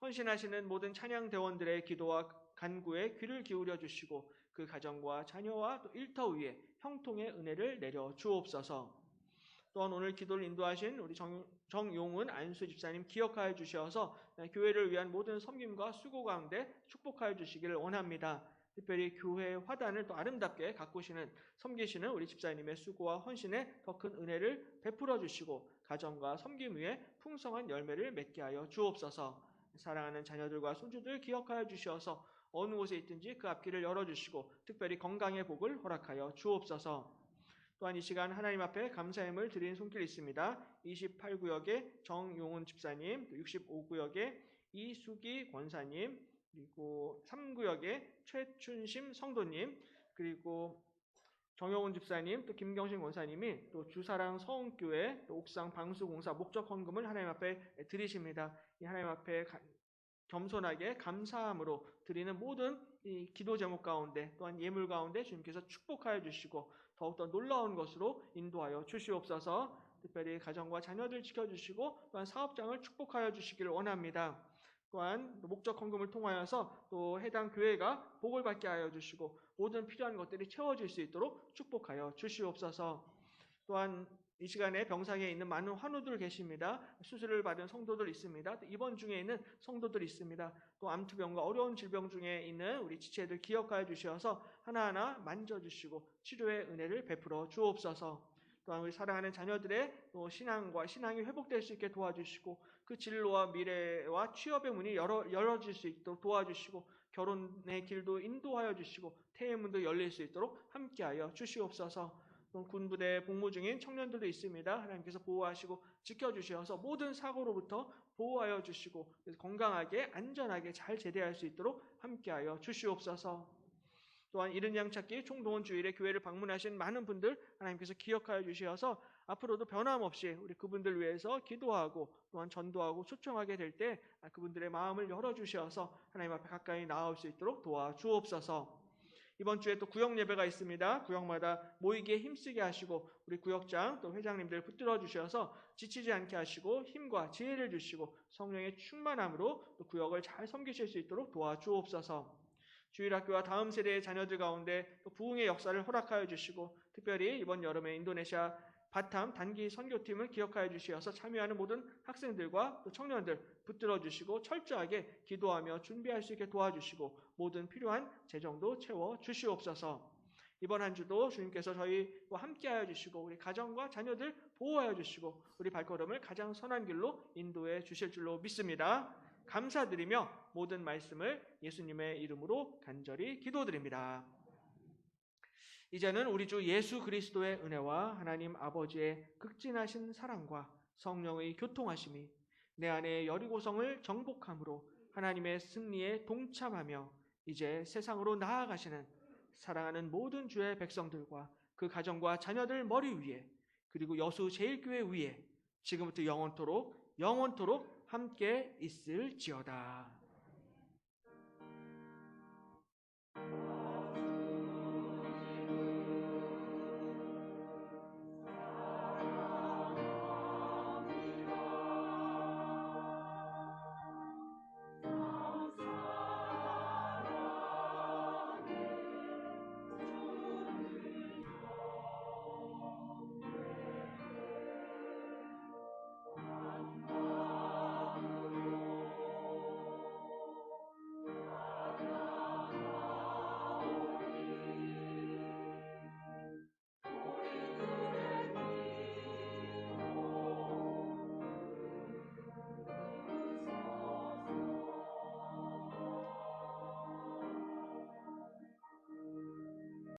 헌신하시는 모든 찬양대원들의 기도와 간구에 귀를 기울여 주시고 그 가정과 자녀와 또 일터 위에 형통의 은혜를 내려 주옵소서. 또한 오늘 기도를 인도하신 우리 정용은 안수 집사님 기억하여 주셔서 교회를 위한 모든 섬김과 수고 가운데 축복하여 주시기를 원합니다. 특별히 교회의 화단을 또 아름답게 가꾸시는 섬기시는 우리 집사님의 수고와 헌신에 더 큰 은혜를 베풀어 주시고 가정과 섬김 위에 풍성한 열매를 맺게 하여 주옵소서. 사랑하는 자녀들과 손주들 기억하여 주셔서 어느 곳에 있든지 그 앞길을 열어주시고 특별히 건강의 복을 허락하여 주옵소서. 또한 이 시간 하나님 앞에 감사함을 드리는 손길이 있습니다. 28구역의 정용훈 집사님, 65구역의 이수기 권사님, 그리고 3구역의 최춘심 성도님, 그리고 정영훈 집사님, 또 김경신 권사님이 또 주사랑 서원교회 또 옥상 방수공사 목적 헌금을 하나님 앞에 드리십니다. 이 하나님 앞에 겸손하게 감사함으로 드리는 모든 이 기도 제목 가운데 또한 예물 가운데 주님께서 축복하여 주시고 더욱더 놀라운 것으로 인도하여 주시옵소서. 특별히 가정과 자녀들 지켜주시고 또한 사업장을 축복하여 주시기를 원합니다. 또한 목적 헌금을 통하여서 또 해당 교회가 복을 받게 하여 주시고 모든 필요한 것들이 채워질 수 있도록 축복하여 주시옵소서. 또한 이 시간에 병상에 있는 많은 환우들 계십니다. 수술을 받은 성도들 있습니다. 또 입원 중에 있는 성도들 있습니다. 또 암투병과 어려운 질병 중에 있는 우리 지체들 기억하여 주셔서 하나하나 만져주시고 치료의 은혜를 베풀어 주옵소서. 또한 우리 사랑하는 자녀들의 또 신앙이 회복될 수 있게 도와주시고 그 진로와 미래와 취업의 문이 열어질 수 있도록 도와주시고 결혼의 길도 인도하여 주시고 태의 문도 열릴 수 있도록 함께하여 주시옵소서. 또 군부대 복무 중인 청년들도 있습니다. 하나님께서 보호하시고 지켜주셔서 모든 사고로부터 보호하여 주시고 건강하게 안전하게 잘 제대할 수 있도록 함께하여 주시옵소서. 또한 이른 양찾기 총동원 주일에 교회를 방문하신 많은 분들 하나님께서 기억하여 주셔서 앞으로도 변함없이 우리 그분들 위해서 기도하고 또한 전도하고 초청하게 될 때 그분들의 마음을 열어주셔서 하나님 앞에 가까이 나아올 수 있도록 도와주옵소서. 이번 주에 또 구역 예배가 있습니다. 구역마다 모이기에 힘쓰게 하시고 우리 구역장 또 회장님들 붙들어 주셔서 지치지 않게 하시고 힘과 지혜를 주시고 성령의 충만함으로 또 구역을 잘 섬기실 수 있도록 도와주옵소서. 주일학교와 다음 세대의 자녀들 가운데 또 부흥의 역사를 허락하여 주시고 특별히 이번 여름에 인도네시아 바탐 단기 선교팀을 기억하여 주시어서 참여하는 모든 학생들과 또 청년들 붙들어 주시고 철저하게 기도하며 준비할 수 있게 도와주시고 모든 필요한 재정도 채워 주시옵소서. 이번 한 주도 주님께서 저희와 함께하여 주시고 우리 가정과 자녀들 보호하여 주시고 우리 발걸음을 가장 선한 길로 인도해 주실 줄로 믿습니다. 감사드리며 모든 말씀을 예수님의 이름으로 간절히 기도드립니다. 이제는 우리 주 예수 그리스도의 은혜와 하나님 아버지의 극진하신 사랑과 성령의 교통하심이 내 안에 여리고성을 정복함으로 하나님의 승리에 동참하며 이제 세상으로 나아가시는 사랑하는 모든 주의 백성들과 그 가정과 자녀들 머리 위에 그리고 여수 제일교회 위에 지금부터 영원토록 함께 있을지어다.